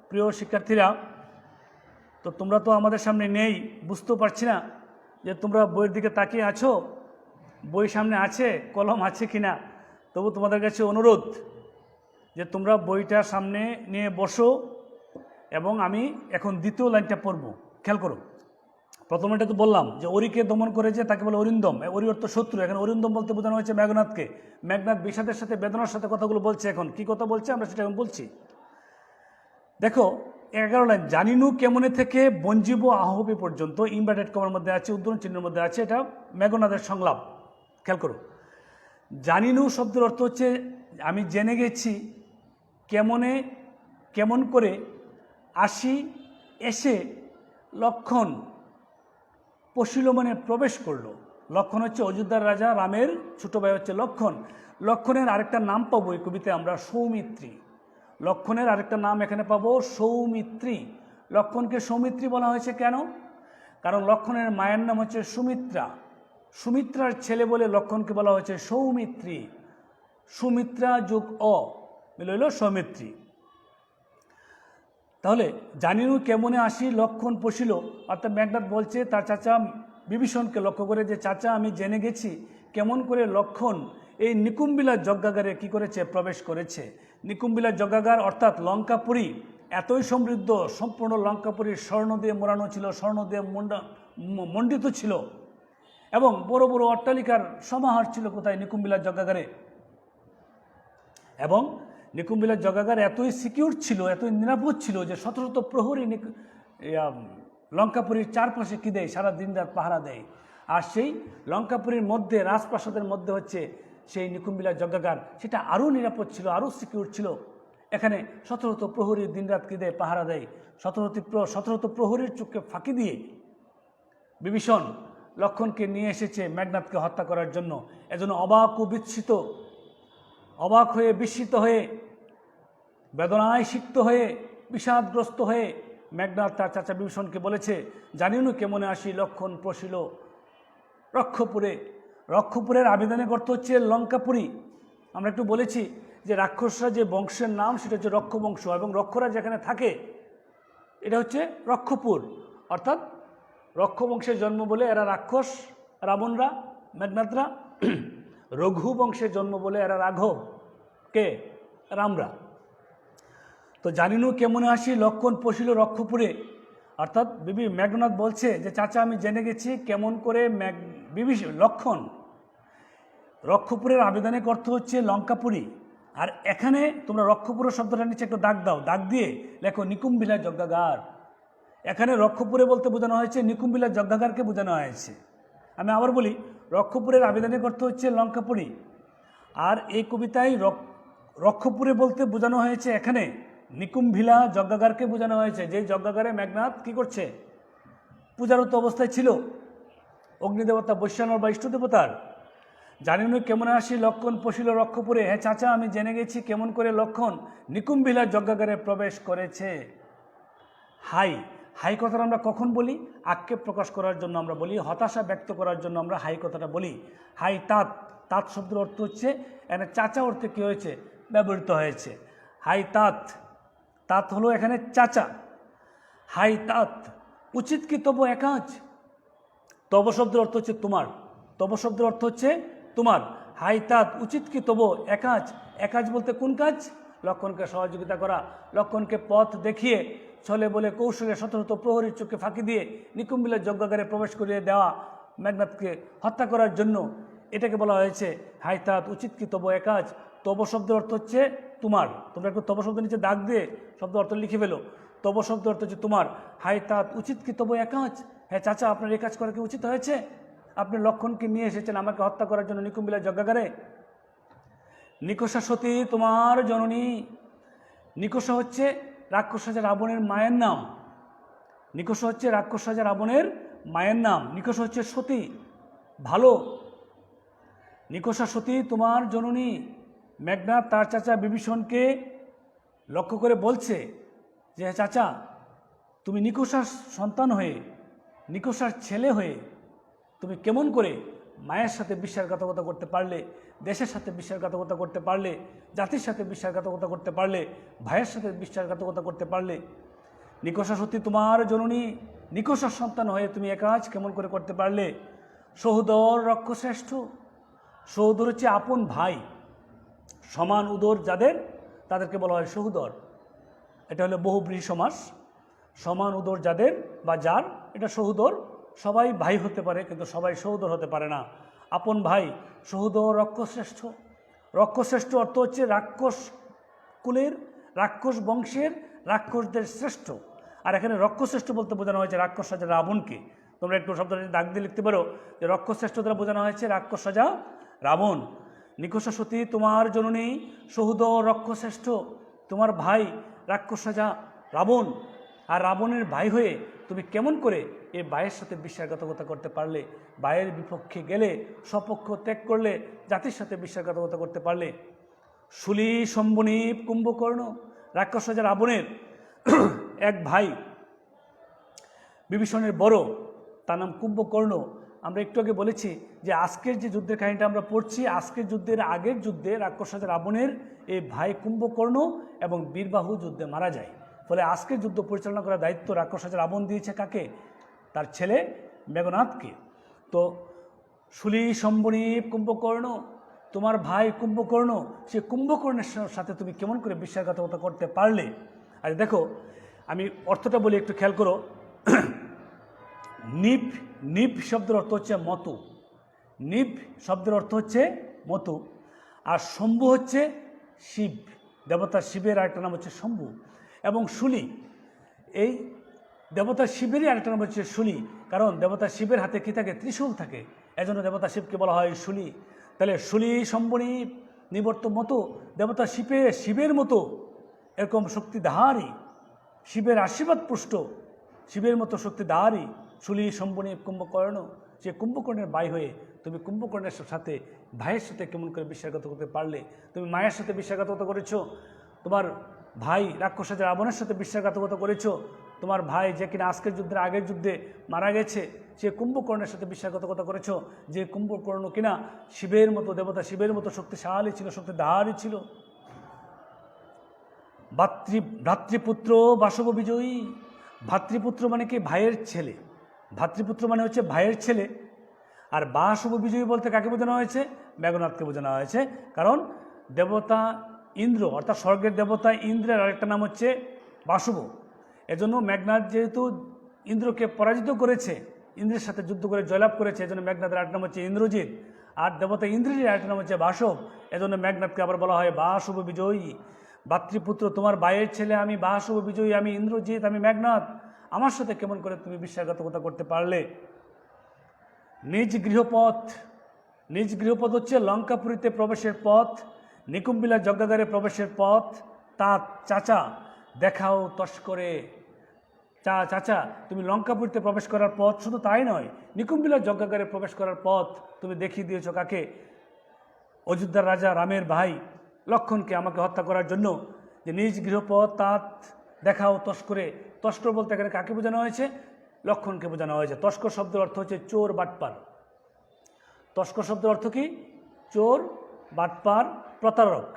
প্রিয় শিক্ষার্থীরা। তো তোমরা তো আমাদের সামনে নেই, বুঝতেও পারছি না যে তোমরা বইয়ের দিকে তাকিয়ে আছো, বই সামনে আছে, কলম আছে কিনা। তবু তোমাদের কাছে অনুরোধ যে তোমরা বইটা সামনে নিয়ে বসো, এবং আমি এখন দ্বিতীয় লাইনটা পড়ব। খেয়াল করো, প্রথম লাইনটা তো বললাম যে অরিকে দমন করেছে তাকে বলে অরিন্দম। অরি অর্থ শত্রু, এখানে অরিন্দম বলতে বোঝানো হয়েছে মেঘনাদকে। মেঘনাদ বিষাদের সাথে, বেদনার সাথে কথাগুলো বলছে। এখন কি কথা বলছে আমরা সেটা এখন বলছি। দেখো 11 লাইন, জানিনু কেমনে থেকে বঞ্জিব আহবে পর্যন্ত, ইনভার্টেড কমার মধ্যে আছে, উদ্ধরণ চিহ্নের মধ্যে আছে। এটা মেঘনাদের সংলাপ। খেয়াল করো, জানিনু শব্দের অর্থ হচ্ছে আমি জেনে গেছি, কেমন করে আসি এসে লক্ষণ পশিল প্রবেশ করলো। লক্ষণ হচ্ছে অযোধ্যার রাজা রামের ছোট ভাই হচ্ছে লক্ষণ। লক্ষণের আরেকটা নাম পাবো এই কবিতায় আমরা, সৌমিত্রী। লক্ষণের আরেকটা নাম এখানে পাবো, সৌমিত্রী। লক্ষণকে সৌমিত্রী বলা হয়েছে কেন? কারণ লক্ষণের মায়ের নাম হচ্ছে সুমিত্রা। সুমিত্রার ছেলে বলে লক্ষণকে বলা হয়েছে সৌমিত্রী। সুমিত্রা যোগ মিলে হইল সৌমিত্রী। তাহলে জানিনু কেমনে আসি লক্ষণ পশিল, অর্থাৎ মেঘনাদ বলছে তার চাচা বিভীষণকে লক্ষ্য করে যে চাচা আমি জেনে গেছি কেমন করে লক্ষণ এই নিকুম্বিলা যজ্ঞাগারে কি করেছে, প্রবেশ করেছে। নিকুম্বিলা যজ্ঞাগার অর্থাৎ লঙ্কাপুরী এতই সমৃদ্ধ, সম্পূর্ণ লঙ্কাপুরীর স্বর্ণ দিয়ে মোড়ানো ছিল, স্বর্ণ দিয়ে মণ্ডিত ছিল এবং বড় বড় অট্টালিকার সমাহার ছিল কোথায়, নিকুম্বিলা যজ্ঞাগারে। এবং নিকুম্বিলা যজ্ঞাগার এতই সিকিউর ছিল, এতই নিরাপদ ছিল যে শত শত প্রহরী লঙ্কাপুরীর চারপাশে কী দেয়, সারা দিন রাত পাহারা দেয়। আর সেই লঙ্কাপুরীর মধ্যে, রাজপ্রাসাদের মধ্যে হচ্ছে সেই নিকুম্বিলা যজ্ঞাগার, সেটা আরও নিরাপদ ছিল, আরও সিকিউর ছিল। এখানে শত শত প্রহরী দিন রাত কী দেয়, পাহারা দেয়। শত শত প্রহরীর চোখকে ফাঁকি দিয়ে বিভীষণ লক্ষণকে নিয়ে এসেছে মেঘনাদকে হত্যা করার জন্য। এজন্য অবাক ও বিস্মিত, অবাক হয়ে বিস্মিত হয়ে বেদনায় সিক্ত হয়ে বিষাদগ্রস্ত হয়ে মেঘনাদ তার চাচা বিভীষণকে বলেছে, জানিনু কেমনে আসি লক্ষণ প্রশিল রক্ষপুরে। রক্ষপুরের আবেদনের অর্থ হচ্ছে লঙ্কাপুরী। আমরা একটু বলেছি যে রাক্ষসরা যে বংশের নাম সেটা হচ্ছে রক্ষ বংশ, এবং রক্ষরা যেখানে থাকে এটা হচ্ছে রক্ষপুর। অর্থাৎ রক্ষ বংশের জন্ম বলে এরা রাক্ষস রাবণরা, মেঘনাদরা। রঘু বংশের জন্ম বলে এরা রাঘব, কে, রামরা। তো জানিনু কেমনে আসি লক্ষণ পশিল রক্ষপুরে, অর্থাৎ মেঘনাদ বলছে যে চাচা আমি জেনে গেছি কেমন করে লক্ষণ রক্ষপুরের আবেদনের অর্থ হচ্ছে লঙ্কাপুরী। আর এখানে তোমরা রক্ষপুর শব্দটা নিচে একটু দাগ দাও, দাগ দিয়ে লেখো নিকুম্বিলা যজ্ঞাগার। এখানে রক্ষপুরে বলতে বোঝানো হয়েছে নিকুম্বিলা যজ্ঞাগারকে বোঝানো হয়েছে। আমি আবার বলি, রক্ষপুরের আবেদনের অর্থ হচ্ছে লঙ্কাপুরী। আর এই কবিতায় রক্ষপুরে বলতে বোঝানো হয়েছে এখানে নিকুম্ভিলা যজ্ঞাগারকে বোঝানো হয়েছে, যে যজ্ঞাগারে মেঘনাদ কী করছে, পূজারত অবস্থায় ছিল অগ্নিদেবতা বৈশ্যানর বা ইষ্টদেবতার। জানিনু কেমন আসি লক্ষণ পশিল রক্ষপুরে, হ্যাঁ চাচা আমি জেনে গেছি কেমন করে লক্ষণ নিকুম্ভিলা যজ্ঞাগারে প্রবেশ করেছে। হাই, হাই কথাটা আমরা কখন বলি? আক্ষেপ প্রকাশ করার জন্য আমরা বলি, হতাশা ব্যক্ত করার জন্য আমরা হাই কথাটা বলি। হাই তাঁত, তাঁত শব্দের অর্থ হচ্ছে এখানে চাচা অর্থে কী হয়েছে, ব্যবহৃত হয়েছে। হাই তাঁত, তাঁত হলো এখানে চাচা। হাই তাঁত উচিত কি তব একাজ, তব শব্দের অর্থ হচ্ছে তোমার, তব শব্দের অর্থ হচ্ছে তোমার। হাই তাঁত উচিত কি তব একাজ, একাজ বলতে কোন কাজ? লক্ষণকে সহযোগিতা করা, লক্ষণকে পথ দেখিয়ে ছলে বলে কৌশলে শত শত প্রহরীর চোখে ফাঁকি দিয়ে নিকুম্বিলা যজ্ঞাগারে প্রবেশ করিয়ে দেওয়া মেঘনাদকে হত্যা করার জন্য, এটাকে বলা হয়েছে হাই তাঁত উচিত কি তব একাজ। তব শব্দের অর্থ হচ্ছে তোমার। তোমরা একটু তব শব্দের নিচে দাগ দিয়ে শব্দ অর্থ লিখে ফেলো। তব শব্দ অর্থ হচ্ছে তোমার। হাই তাঁত উচিত কি তব একাজ, হ্যাঁ চাচা আপনার এই কাজ করা কি উচিত হয়েছে? আপনি লক্ষণকে নিয়ে এসেছেন আমাকে হত্যা করার জন্য নিকুম্বিলা যজ্ঞাগারে। নিকষা সতী তোমার জননী, নিকষা হচ্ছে রাক্ষস রাজা রাবণের মায়ের নাম। নিকষা হচ্ছে রাক্ষস রাজা রাবণের মায়ের নাম। নিকষা হচ্ছে সতী, ভালো। নিকষা সতী তোমার জননী। মেঘনাদ তার চাচা বিভীষণকে লক্ষ্য করে বলছে যে চাচা তুমি নিকষার সন্তান হয়ে, নিকষার ছেলে হয়ে তুমি কেমন করে মায়ের সাথে বিশ্বাসঘাতকতা করতে পারলে, দেশের সাথে বিশ্বাসঘাতকতা করতে পারলে, জাতির সাথে বিশ্বাসঘাতকতা করতে পারলে, ভাইয়ের সাথে বিশ্বাসঘাতকতা করতে পারলে। নিকষা সতী তোমার জননী, নিকষার সন্তান হয়ে তুমি এ কাজ কেমন করে করতে পারলে? সহোদর রক্ষশ্রেষ্ঠ, সহোদর হচ্ছে আপন ভাই, সমান উদর যাদের তাদেরকে বলা হয় সহোদর। এটা হলো বহুব্রীহি সমাস। সমান উদর যাদের বা যার, এটা সহোদর। সবাই ভাই হতে পারে কিন্তু সবাই সহোদর হতে পারে না। আপন ভাই, সহোদর রক্ষশ্রেষ্ঠ। রক্ষশ্রেষ্ঠ অর্থ হচ্ছে রাক্ষস কুলের, রাক্ষস বংশের, রাক্ষসদের শ্রেষ্ঠ। আর এখানে রক্ষশ্রেষ্ঠ বলতে বোঝানো হয়েছে রাক্ষস রাজা রাবণকে। তোমরা একটু শব্দটা দাগ দিয়ে লিখতে পারো যে রক্ষশ্রেষ্ঠ দ্বারা বোঝানো হয়েছে রাক্ষস রাজা রাবণ। নিকষা সতী তোমার জননী, সহোদর রক্ষশ্রেষ্ঠ, তোমার ভাই রাক্ষস রাজা রাবণ। আর রাবণের ভাই হয়ে তুমি কেমন করে এই ভাইয়ের সাথে বিশ্বাসঘাতকতা করতে পারলে? ভাইয়ের বিপক্ষে গেলে, সপক্ষ ত্যাগ করলে, জাতির সাথে বিশ্বাসঘাতকতা করতে পারলে। শুলি সম্বনীপ কুম্ভকর্ণ, রাক্ষস রাজা রাবণের এক ভাই বিভীষণের বড়, তার নাম কুম্ভকর্ণ। আমরা একটু আগে বলেছি যে আজকের যে যুদ্ধের কাহিনীটা আমরা পড়ছি, আজকের যুদ্ধের আগের যুদ্ধে রাক্ষসরাজ রাবণের এই ভাই কুম্ভকর্ণ এবং বীরবাহু যুদ্ধে মারা যায়। ফলে আজকের যুদ্ধ পরিচালনা করার দায়িত্ব রাক্ষসরাজ রাবণ দিয়েছে কাকে? তার ছেলে মেঘনাদকে। তো শুলি, সম্বনীপ, কুম্ভকর্ণ, তোমার ভাই কুম্ভকর্ণ, সে কুম্ভকর্ণের সাথে তুমি কেমন করে বিশ্বাসঘাতকতা করতে পারলে? আর দেখো, আমি অর্থটা বলি, একটু খেয়াল করো। নিপ, নিপ শব্দের অর্থ হচ্ছে মতু, নিপ শব্দের অর্থ হচ্ছে মতু। আর শম্ভু হচ্ছে শিব, দেবতা শিবের আরেকটা নাম হচ্ছে শম্ভু। এবং শুলি, এই দেবতা শিবেরই আরেকটা নাম হচ্ছে শুলি, কারণ দেবতা শিবের হাতে কী থাকে? ত্রিশূল থাকে, এজন্য দেবতা শিবকে বলা হয় শুলি। তাহলে শুলি, সম্বনী, নিবর্ত মতো, দেবতা শিবের মতো এরকম শক্তিধারী, শিবের আশীর্বাদ পুষ্ট, শিবের মতো শক্তিধারী শুলি, সম্বনী, কুম্ভকর্ণ, সে কুম্ভকর্ণের ভাই হয়ে তুমি কুম্ভকর্ণের সাথে, ভাইয়ের সাথে কেমন করে বিশ্বাসঘাতকতা করতে পারলে? তুমি মায়ের সাথে বিশ্বাসঘাতকতা করেছো, তোমার ভাই রাক্ষসরাজ রাবণের সাথে বিশ্বাসঘাতকতা করেছো, তোমার ভাই যে কিনা আজকের যুদ্ধের আগের যুদ্ধে মারা গেছে, সে কুম্ভকর্ণের সাথে বিশ্বাসঘাতকতা করেছো, যে কুম্ভকর্ণ কিনা শিবের মতো, দেবতা শিবের মতো শক্তিশালী ছিল, শক্তিধারী ছিল। ভ্রাতৃপুত্র বাসব বিজয়ী, ভাতৃপুত্র মানে কি? ভাইয়ের ছেলে। ভাতৃপুত্র মানে হচ্ছে ভাইয়ের ছেলে। আর বাসব বিজয়ী বলতে কাকে বোঝানো হয়েছে? মেঘনাদকে বোঝানো হয়েছে। কারণ দেবতা ইন্দ্র, অর্থাৎ স্বর্গের দেবতা ইন্দ্রের আরেকটা নাম হচ্ছে বাসব। এজন্য মেঘনাদ যেহেতু ইন্দ্রকে পরাজিত করেছে, ইন্দ্রের সাথে যুদ্ধ করে জয়লাভ করেছে, এজন্য মেঘনাদের আরেকটা নাম হচ্ছে ইন্দ্রজিৎ। আর দেবতা ইন্দ্রের আরেকটা নাম হচ্ছে বাসব, এজন্য মেঘনাদকে আবার বলা হয় বাসব বিজয়ী। ভাতৃপুত্র, তোমার ভাইয়ের ছেলে আমি বাসব বিজয়ী, আমি ইন্দ্রজিৎ, আমি মেঘনাদ, আমার সাথে কেমন করে তুমি বিশ্বাসঘাতকতা করতে পারলে? নিজ গৃহপথ, নিজ গৃহপথ হচ্ছে লঙ্কাপুরীতে প্রবেশের পথ, নিকুম্বিলা যজ্ঞাগারে প্রবেশের পথ। তা চাচা দেখাও তস্করে। চাচা, তুমি লঙ্কাপুরীতে প্রবেশ করার পথ, শুধু তাই নয়, নিকুম্বিলা যজ্ঞাগারে প্রবেশ করার পথ তুমি দেখিয়ে দিয়েছ কাকে? অযোধ্যার রাজা রামের ভাই লক্ষণকে, আমাকে হত্যা করার জন্য। যে নিজ গৃহপথ তা দেখাও তস্করে, তস্কর বলতে এখানে কাকে বোঝানো হয়েছে? লক্ষণকে বোঝানো হয়েছে। তস্কর শব্দের অর্থ হচ্ছে চোর, বাটপার। তস্কর শব্দের অর্থ কি? চোর, বাটপার, প্রতারক।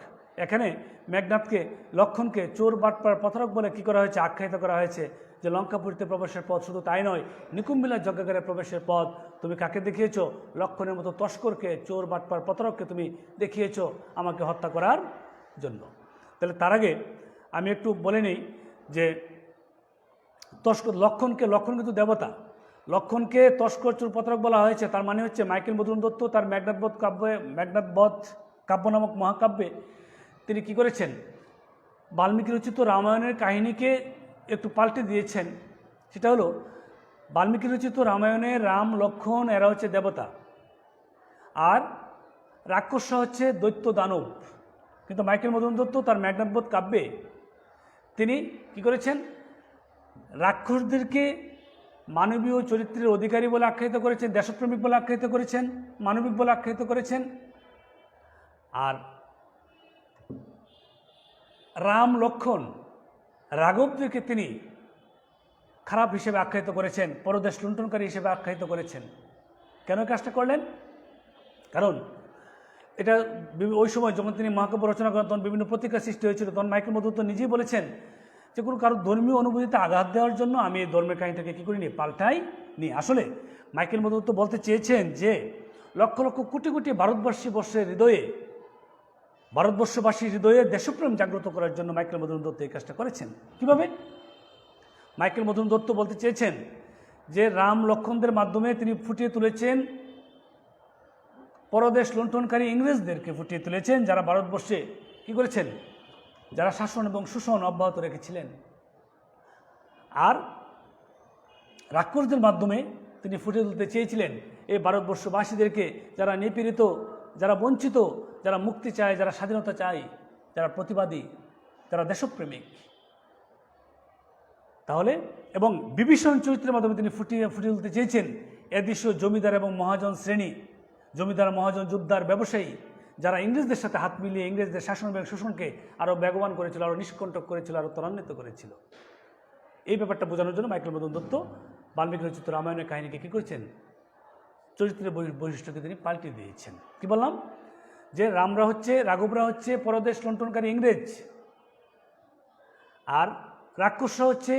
এখানে মেঘনাদকে, লক্ষণকে চোর, বাটপার, প্রতারক বলে কি করা হয়েছে? আখ্যায়িত করা হয়েছে। যে লঙ্কাপুরীতে প্রবেশের পথ, শুধু তাই নয়, নিকুম্বিলা যজ্ঞাগারে প্রবেশের পথ তুমি কাকে দেখিয়েছ? লক্ষণের মতো তস্করকে, চোর, বাটপার, প্রতারককে তুমি দেখিয়েছ আমাকে হত্যা করার জন্য। তাহলে তার আগে আমি একটু বলে নিই যে তস্কর, লক্ষণ কিন্তু দেবতা, লক্ষণকে তস্কর, চোর, প্রতারক বলা হয়েছে। তার মানে হচ্ছে মাইকেল মধুসূদন দত্ত তার মেঘনাদবধ কাব্য নামক মহাকাব্যে তিনি কি করেছেন? বাল্মীকি রচিত রামায়ণের কাহিনীকে একটু পাল্টে দিয়েছেন। সেটা হলো, বাল্মীকি রচিত রামায়ণে রাম, লক্ষণ এরা হচ্ছে দেবতা, আর রাক্ষসরা হচ্ছে দৈত্য, দানব। কিন্তু মাইকেল মধুসূদন দত্ত তার মেঘনাদবধ কাব্যে তিনি কি করেছেন? রাক্ষসদেরকে মানবীয় চরিত্রের অধিকারী বলে আখ্যায়িত করেছেন, দেশপ্রেমিক বলে আখ্যায়িত করেছেন, মানবিক বলে আখ্যায়িত করেছেন। আর রাম, লক্ষণ, রাঘবদেরকে তিনি খারাপ হিসেবে আখ্যায়িত করেছেন, পরদেশ লুণ্ঠনকারী হিসেবে আখ্যায়িত করেছেন। কেন কাজটা করলেন? কারণ এটা ওই সময় যখন তিনি মহাকাব্য রচনা করেন, তখন বিভিন্ন প্রতিক্রিয়া সৃষ্টি হয়েছিল। তখন মাইকেল মধুসূদন নিজেই বলেছেন যে কোনো কারো ধর্মীয় অনুভূতিতে আঘাত দেওয়ার জন্য আমি এই ধর্মের কাহিনীটাকে কী করিনি? পাল্টাই নি। আসলে মাইকেল মধুসূদন বলতে চেয়েছেন যে লক্ষ লক্ষ কোটি কোটি ভারতবর্ষবাসীর হৃদয়ে দেশপ্রেম জাগ্রত করার জন্য মাইকেল মধুসূদন দত্ত এই কাজটা করেছেন। কীভাবে? মাইকেল মধুসূদন দত্ত বলতে চেয়েছেন যে রাম, লক্ষণদের মাধ্যমে তিনি ফুটিয়ে তুলেছেন পরদেশ লুণ্ঠনকারী ইংরেজদেরকে, ফুটিয়ে তুলেছেন যারা ভারতবর্ষে কী করেছেন? যারা শাসন এবং শোষণ অব্যাহত রেখেছিলেন। আর রাক্ষসদের মাধ্যমে তিনি ফুটিয়ে তুলতে চেয়েছিলেন এই ভারতবর্ষবাসীদেরকে, যারা নিপীড়িত, যারা বঞ্চিত, যারা মুক্তি চায়, যারা স্বাধীনতা চায়, যারা প্রতিবাদী, যারা দেশপ্রেমিক। তাহলে এবং বিভীষণ চরিত্রের মাধ্যমে তিনি ফুটিয়ে তুলতে চেয়েছেন এদেশীয় জমিদার এবং মহাজন শ্রেণী, জমিদার, মহাজন, যোদ্ধার, ব্যবসায়ী, যারা ইংরেজদের সাথে হাত মিলিয়ে ইংরেজদের শাসন এবং শোষণকে আরও বেগবান করেছিল, আরও নিষ্কণ্টক করেছিল, আরও ত্বরান্বিত করেছিল। এই ব্যাপারটা বোঝানোর জন্য মাইকেল মধুসূদন দত্ত বাল্মীকি রচিত রামায়ণের কাহিনীকে কী করেছেন? চরিত্রের বৈশিষ্ট্যকে তিনি পাল্টে দিয়েছেন। কি বললাম যে রাঘবরা হচ্ছে পরদেশ লুণ্ঠনকারী ইংরেজ, আর রাক্ষসরা হচ্ছে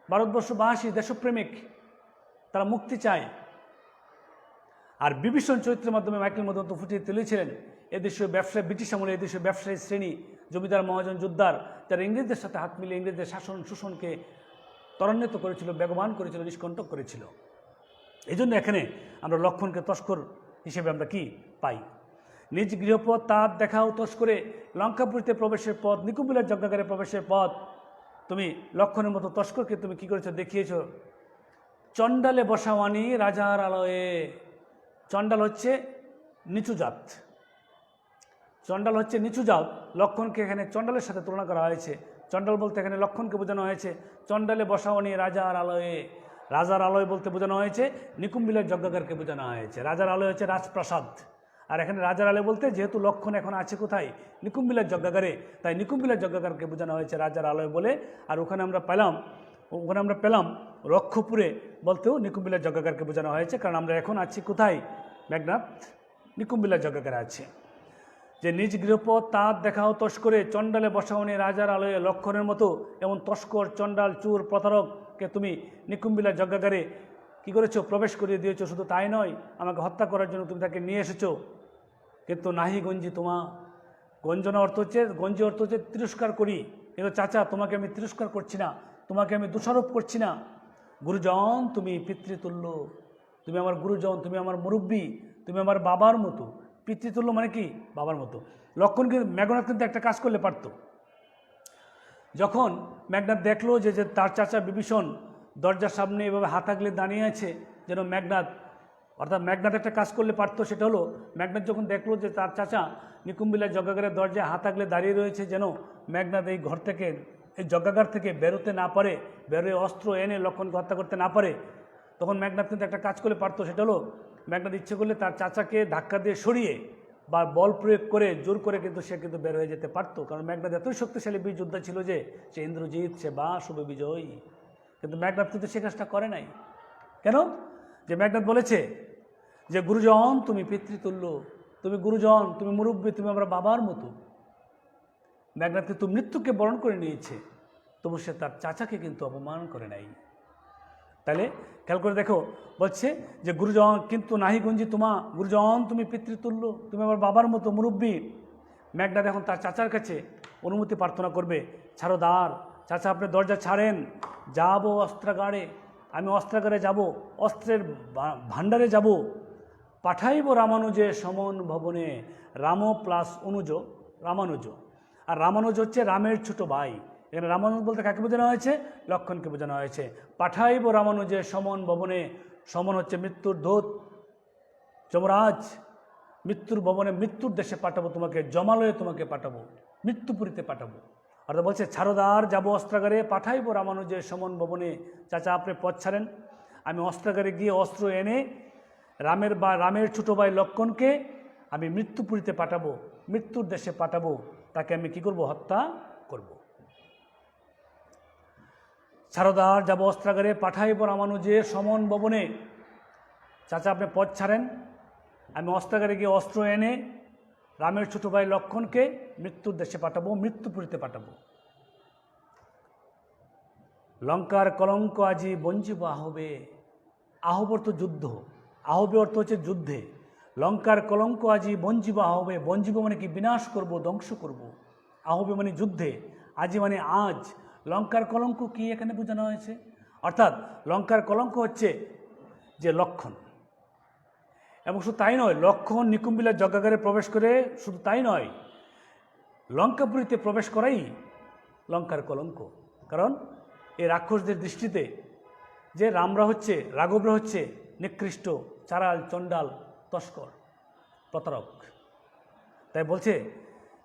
ভারতবর্ষবাসী দেশপ্রেমিক, তারা মুক্তি চায়। আর বিভীষণ চরিত্রের মাধ্যমে মাইকেল মধুসূদন ফুটিয়ে তুলেছিলেন এদেশীয় ব্যবসায়ী, ব্রিটিশ আমলে এদেশীয় ব্যবসায়ী শ্রেণী, জমিদার মহাজন যোদ্ধার, যারা ইংরেজদের সাথে হাত মিলিয়ে ইংরেজদের শোষণকে ত্বরান্বিত করেছিল, বেগবান করেছিল, নিষ্কণ্টক করেছিল। এই জন্য এখানে আমরা লক্ষণকে তস্কর হিসেবে আমরা কি পাই? নিজ গৃহপথ তার দেখাও তস্করে, লঙ্কাপুরীতে প্রবেশের পথ, নিকুম্বিলার যজ্ঞাগারে প্রবেশের পথ। তুমি লক্ষণের মতো তস্করকে তুমি কি করেছো? দেখিয়েছ। চণ্ডালে বসাওয়ানি রাজার আলয়ে। চণ্ডাল হচ্ছে নিচু জাত, চণ্ডাল হচ্ছে নিচু জাত। লক্ষণকে এখানে চণ্ডালের সাথে তুলনা করা হয়েছে। চণ্ডাল বলতে এখানে লক্ষণকে বোঝানো হয়েছে। চণ্ডালে বসাওয়ানি রাজার আলয়ে, রাজার আলয় বলতে বোঝানো হয়েছে নিকুম্বিলার যজ্ঞাগারকে বোঝানো হয়েছে। রাজার আলয় হচ্ছে রাজপ্রাসাদ, আর এখানে রাজার আলয় বলতে যেহেতু লক্ষণ এখন আছে কোথায়? নিকুম্বিলার যজ্ঞাগারে, তাই নিকুম্বিলার যজ্ঞাগারকে বোঝানো হয়েছে রাজার আলয় বলে। আর ওখানে আমরা পেলাম রক্ষপুরে বলতেও নিকুম্বিলার যজ্ঞাগারকে বোঝানো হয়েছে, কারণ আমরা এখন আছি কোথায়? মেঘনাদ নিকুম্বিলার যজ্ঞাগারে আছে। যে নিজ গৃহপথ তাঁত দেখাও তস্করে, চণ্ডালে বসাওনি রাজার আলয়ে। লক্ষণের মতো এমন তস্কর, চণ্ডাল, চুর, প্রতারককে তুমি নিকুম্বিলার যজ্ঞাগারে কী করেছো? প্রবেশ করিয়ে দিয়েছো। শুধু তাই নয়, আমাকে হত্যা করার জন্য তুমি তাকে নিয়ে এসেছো। কিন্তু নাহি গঞ্জি তোমা, গঞ্জনা অর্থ হচ্ছে তিরস্কার করি। কিন্তু চাচা, তোমাকে আমি তিরস্কার করছি না, তোমাকে আমি দোষারোপ করছি না। গুরুজন তুমি পিতৃতুল্য, তুমি আমার গুরুজন, তুমি আমার মুরব্বী, তুমি আমার বাবার মতো। পিতৃতুল্য মানে কি? বাবার মতো। মেঘনাদ কিন্তু একটা কাজ করলে পারত। যখন মেঘনাদ দেখলো যে তার চাচা বিভীষণ দরজার সামনে এভাবে হাত আগলে দাঁড়িয়ে আছে, যেন মেঘনাদ একটা কাজ করলে পারতো। সেটা হলো, মেঘনাদ যখন দেখলো যে তার চাচা নিকুম্বিলার যজ্ঞাগারের দরজায় হাত আগলে দাঁড়িয়ে রয়েছে, যেন মেঘনাদ এই ঘর থেকে, এই যজ্ঞাগার থেকে বেরোতে না পারে, বেরোয় অস্ত্র এনে লক্ষণকে হত্যা করতে না পারে, তখন মেঘনাদ কিন্তু একটা কাজ করলে পারতো। সেটা হলো, মেঘনাদ ইচ্ছে করলে তার চাচাকে ধাক্কা দিয়ে সরিয়ে বা বল প্রয়োগ করে জোর করে কিন্তু সে কিন্তু বের হয়ে যেতে পারতো। কারণ মেঘনাদ এতই শক্তিশালী বীর যোদ্ধা ছিল যে সে ইন্দ্রজিৎ, সে বা শুভ বিজয়ী। কিন্তু মেঘনাদ কিন্তু সে কাজটা করে নাই। কেন? যে মেঘনাদ বলেছে যে গুরুজন তুমি পিতৃতুল্য, তুমি গুরুজন, তুমি মুরব্বী, তুমি আমার বাবার মতো। মেঘনাদ কিন্তু মৃত্যুকে বরণ করে নিয়েছে, তবু সে তার চাচাকে কিন্তু অপমান করে নাই। তাহলে খেয়াল করে দেখো, বলছে যে গুরুজন কিন্তু নাহি গঞ্জি তোমা, গুরুজন তুমি পিতৃতুল্য, তুমি আমার বাবার মতো মুরব্বী। মেঘনাদ এখন তার চাচার কাছে অনুমতি প্রার্থনা করবে। ছাড়ো দ্বার, চাচা আপনি দরজা ছাড়েন, যাবো অস্ত্রাগারে, আমি অস্ত্রাগারে যাব, অস্ত্রের ভাণ্ডারে যাব। পাঠাইব রামানুজে সমন ভবনে। রাম প্লাস অনুজ, রামানুজ। আর রামানুজ হচ্ছে রামের ছোট ভাই। এখানে রামানুজ বলতে কাকে বোঝানো হয়েছে? লক্ষণকে বোঝানো হয়েছে। পাঠাইব রামানুজে সমন ভবনে। সমন হচ্ছে মৃত্যুর দূত, যমরাজ। মৃত্যুর ভবনে, মৃত্যুর দেশে পাঠাবো তোমাকে, জমালয়ে তোমাকে পাঠাবো, মৃত্যুপুরীতে পাঠাবো। অর্থাৎ বলছে ছাড়োদার যাবো অস্ত্রাগারে, পাঠাইব রামানুজে সমন ভবনে। চাচা আপনি পথ ছাড়েন, আমি অস্ত্রাগারে গিয়ে অস্ত্র এনে রামের ছোটো ভাই লক্ষণকে আমি মৃত্যুপুরীতে পাঠাবো, মৃত্যুর দেশে পাঠাবো। তাকে আমি কি করব? হত্যা করব। ছাড়োদার যাবো অস্ত্রাগারে, পাঠাইব রামানুজে সমন ভবনে। চাচা আপনি পথ ছাড়েন, আমি অস্ত্রাগারে গিয়ে অস্ত্র এনে রামের ছোট ভাই লক্ষণকে মৃত্যুর দেশে পাঠাবো, মৃত্যুপুরীতে পাঠাবো। লঙ্কার কলঙ্ক আজি বঞ্জিব আহবে। আহব অর্থ যুদ্ধ, আহবে অর্থ হচ্ছে যুদ্ধে। লঙ্কার কলঙ্ক আজি বঞ্জিব আহবে। বঞ্জিব মানে কি? বিনাশ করব, ধ্বংস করব। আহবে মানে যুদ্ধে, আজি মানে আজ। লঙ্কার কলঙ্ক কি এখানে বোঝানো হয়েছে? অর্থাৎ লঙ্কার কলঙ্ক হচ্ছে যে লক্ষণ। এবং শুধু তাই নয়, লক্ষণ নিকুম্বিলার যজ্ঞাগারে প্রবেশ করে শুধু তাই নয়, লঙ্কাপুরীতে প্রবেশ করাই লঙ্কার কলঙ্ক। কারণ এই রাক্ষসদের দৃষ্টিতে যে রাঘবরা হচ্ছে নিকৃষ্ট, চারাল, চণ্ডাল, তস্কর, প্রতারক। তাই বলছে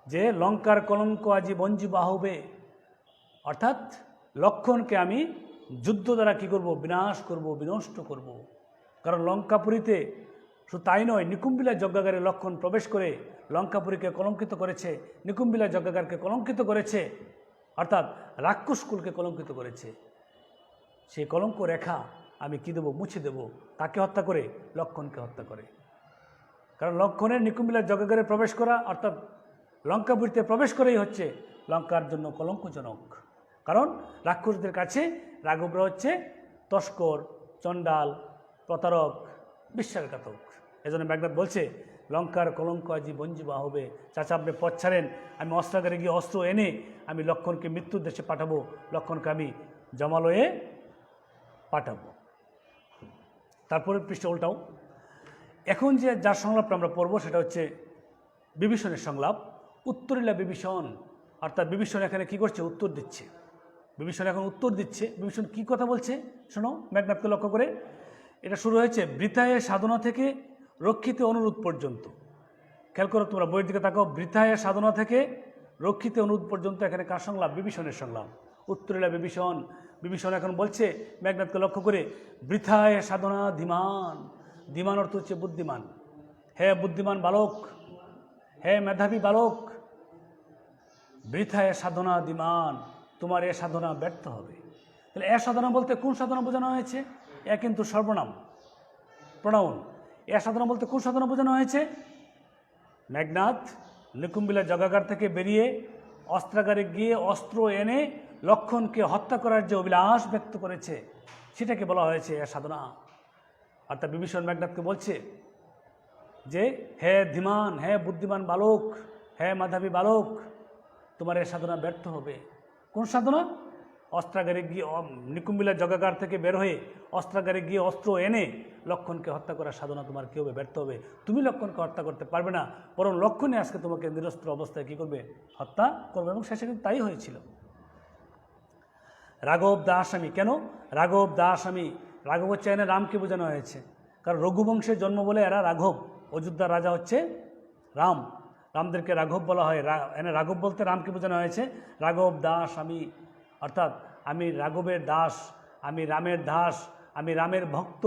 যে লঙ্কার কলঙ্ক আজি বঞ্জিব আহবে, অর্থাৎ লক্ষণকে আমি যুদ্ধ দ্বারা কী করব? বিনাশ করব, বিনষ্ট করব। কারণ লঙ্কাপুরীতে শুধু তাই নয়, নিকুম্বিলার যজ্ঞাগারে লক্ষণ প্রবেশ করে লঙ্কাপুরীকে কলঙ্কিত করেছে, নিকুম্বিলার যজ্ঞাগারকে কলঙ্কিত করেছে, অর্থাৎ রাক্ষসকুলকে কলঙ্কিত করেছে। সেই কলঙ্ক রেখা আমি কি দেবো, মুছে দেব। কাকে হত্যা করে? লক্ষণকে হত্যা করে। কারণ লক্ষণের নিকুম্বিলার জগাগারে প্রবেশ করা অর্থাৎ লঙ্কাপুরীতে প্রবেশ করেই হচ্ছে লঙ্কার জন্য কলঙ্কজনক। কারণ রাক্ষসদের কাছে রাঘবরা হচ্ছে তস্কর, চণ্ডাল, প্রতারক, বিশ্বাসঘাতক। এজন্য মেঘনাদ বলছে লঙ্কার কলঙ্ক আজি বঞ্জিবা হবে। চাচা আপনি পথ ছাড়েন, আমি অস্ত্রাগারে গিয়ে অস্ত্র এনে আমি লক্ষণকে মৃত্যুর দেশে পাঠাবো, লক্ষণকে আমি জমালয়ে পাঠাবো। তারপরে পৃষ্ঠ উল্টাও। এখন যে যার সংলাপটা আমরা পড়বো সেটা হচ্ছে বিভীষণের সংলাপ। উত্তরীলা বিভীষণ, অর্থাৎ বিভীষণ এখানে কি করছে? উত্তর দিচ্ছে। বিভীষণ এখন উত্তর দিচ্ছে। বিভীষণ কি কথা বলছে শোনো মেঘনাদকে লক্ষ্য করে। এটা শুরু হয়েছে বৃথায়ের সাধনা থেকে রক্ষিত অনুরোধ পর্যন্ত। খেয়াল করো তোমরা, বইয়ের দিকে তাকাও। বৃথায়ের সাধনা থেকে রক্ষিত অনুরোধ পর্যন্ত এখানে কার সংলাপ? বিভীষণের সংলাপ। উত্তরীলা বিভীষণ। বিভীষণ এখন বলছে মেঘনাদকে লক্ষ্য করে, বৃথায় সাধনা ধীমান। ধীমান অর্থ হচ্ছে বুদ্ধিমান। হে বুদ্ধিমান বালক, হে মেধাবী বালক, বৃথায় সাধনা ধীমান, তোমার এ সাধনা ব্যর্থ হবে। তাহলে এ সাধনা বলতে কোন সাধনা বোঝানো হয়েছে? এ কিন্তু সর্বনাম, প্রণাউন। এ সাধনা বলতে কোন সাধনা বোঝানো হয়েছে? মেঘনাদ নিকুম্বিলা জগাগার থেকে বেরিয়ে অস্ত্রাগারে গিয়ে অস্ত্র এনে লক্ষণকে হত্যা করার যে অভিলাষ ব্যক্ত করেছে সেটাকে বলা হয়েছে এ সাধনা। অর্থাৎ বিভীষণ মেঘনাদকে বলছে যে হে ধীমান, হে বুদ্ধিমান বালক, হে মাধাবী বালক, তোমার এ সাধনা ব্যর্থ হবে। কোন সাধনা? অস্ত্রাগারে গিয়ে নিকুম্বিলা জগাগার থেকে বের হয়ে অস্ত্রাগারে গিয়ে অস্ত্র এনে লক্ষণকে হত্যা করার সাধনা তোমার কী হবে? ব্যর্থ হবে। তুমি লক্ষণকে হত্যা করতে পারবে না, বরং লক্ষণে আজকে তোমাকে নিরস্ত্র অবস্থায় কী করবে? হত্যা করবে। এবং শেষে কিন্তু তাই হয়েছিল। রাঘব দাস আমি, কেন রাঘব দাস আমি? রাঘব হচ্ছে এনে রামকে বোঝানো হয়েছে। কারণ রঘুবংশের জন্ম বলে এরা রাঘব। অযোধ্যার রাজা হচ্ছে রাম, রামদেরকে রাঘব বলা হয়। এনে রাঘব বলতে রামকে বোঝানো হয়েছে। রাঘব দাস আমি, অর্থাৎ আমি রাঘবের দাস, আমি রামের দাস, আমি রামের ভক্ত,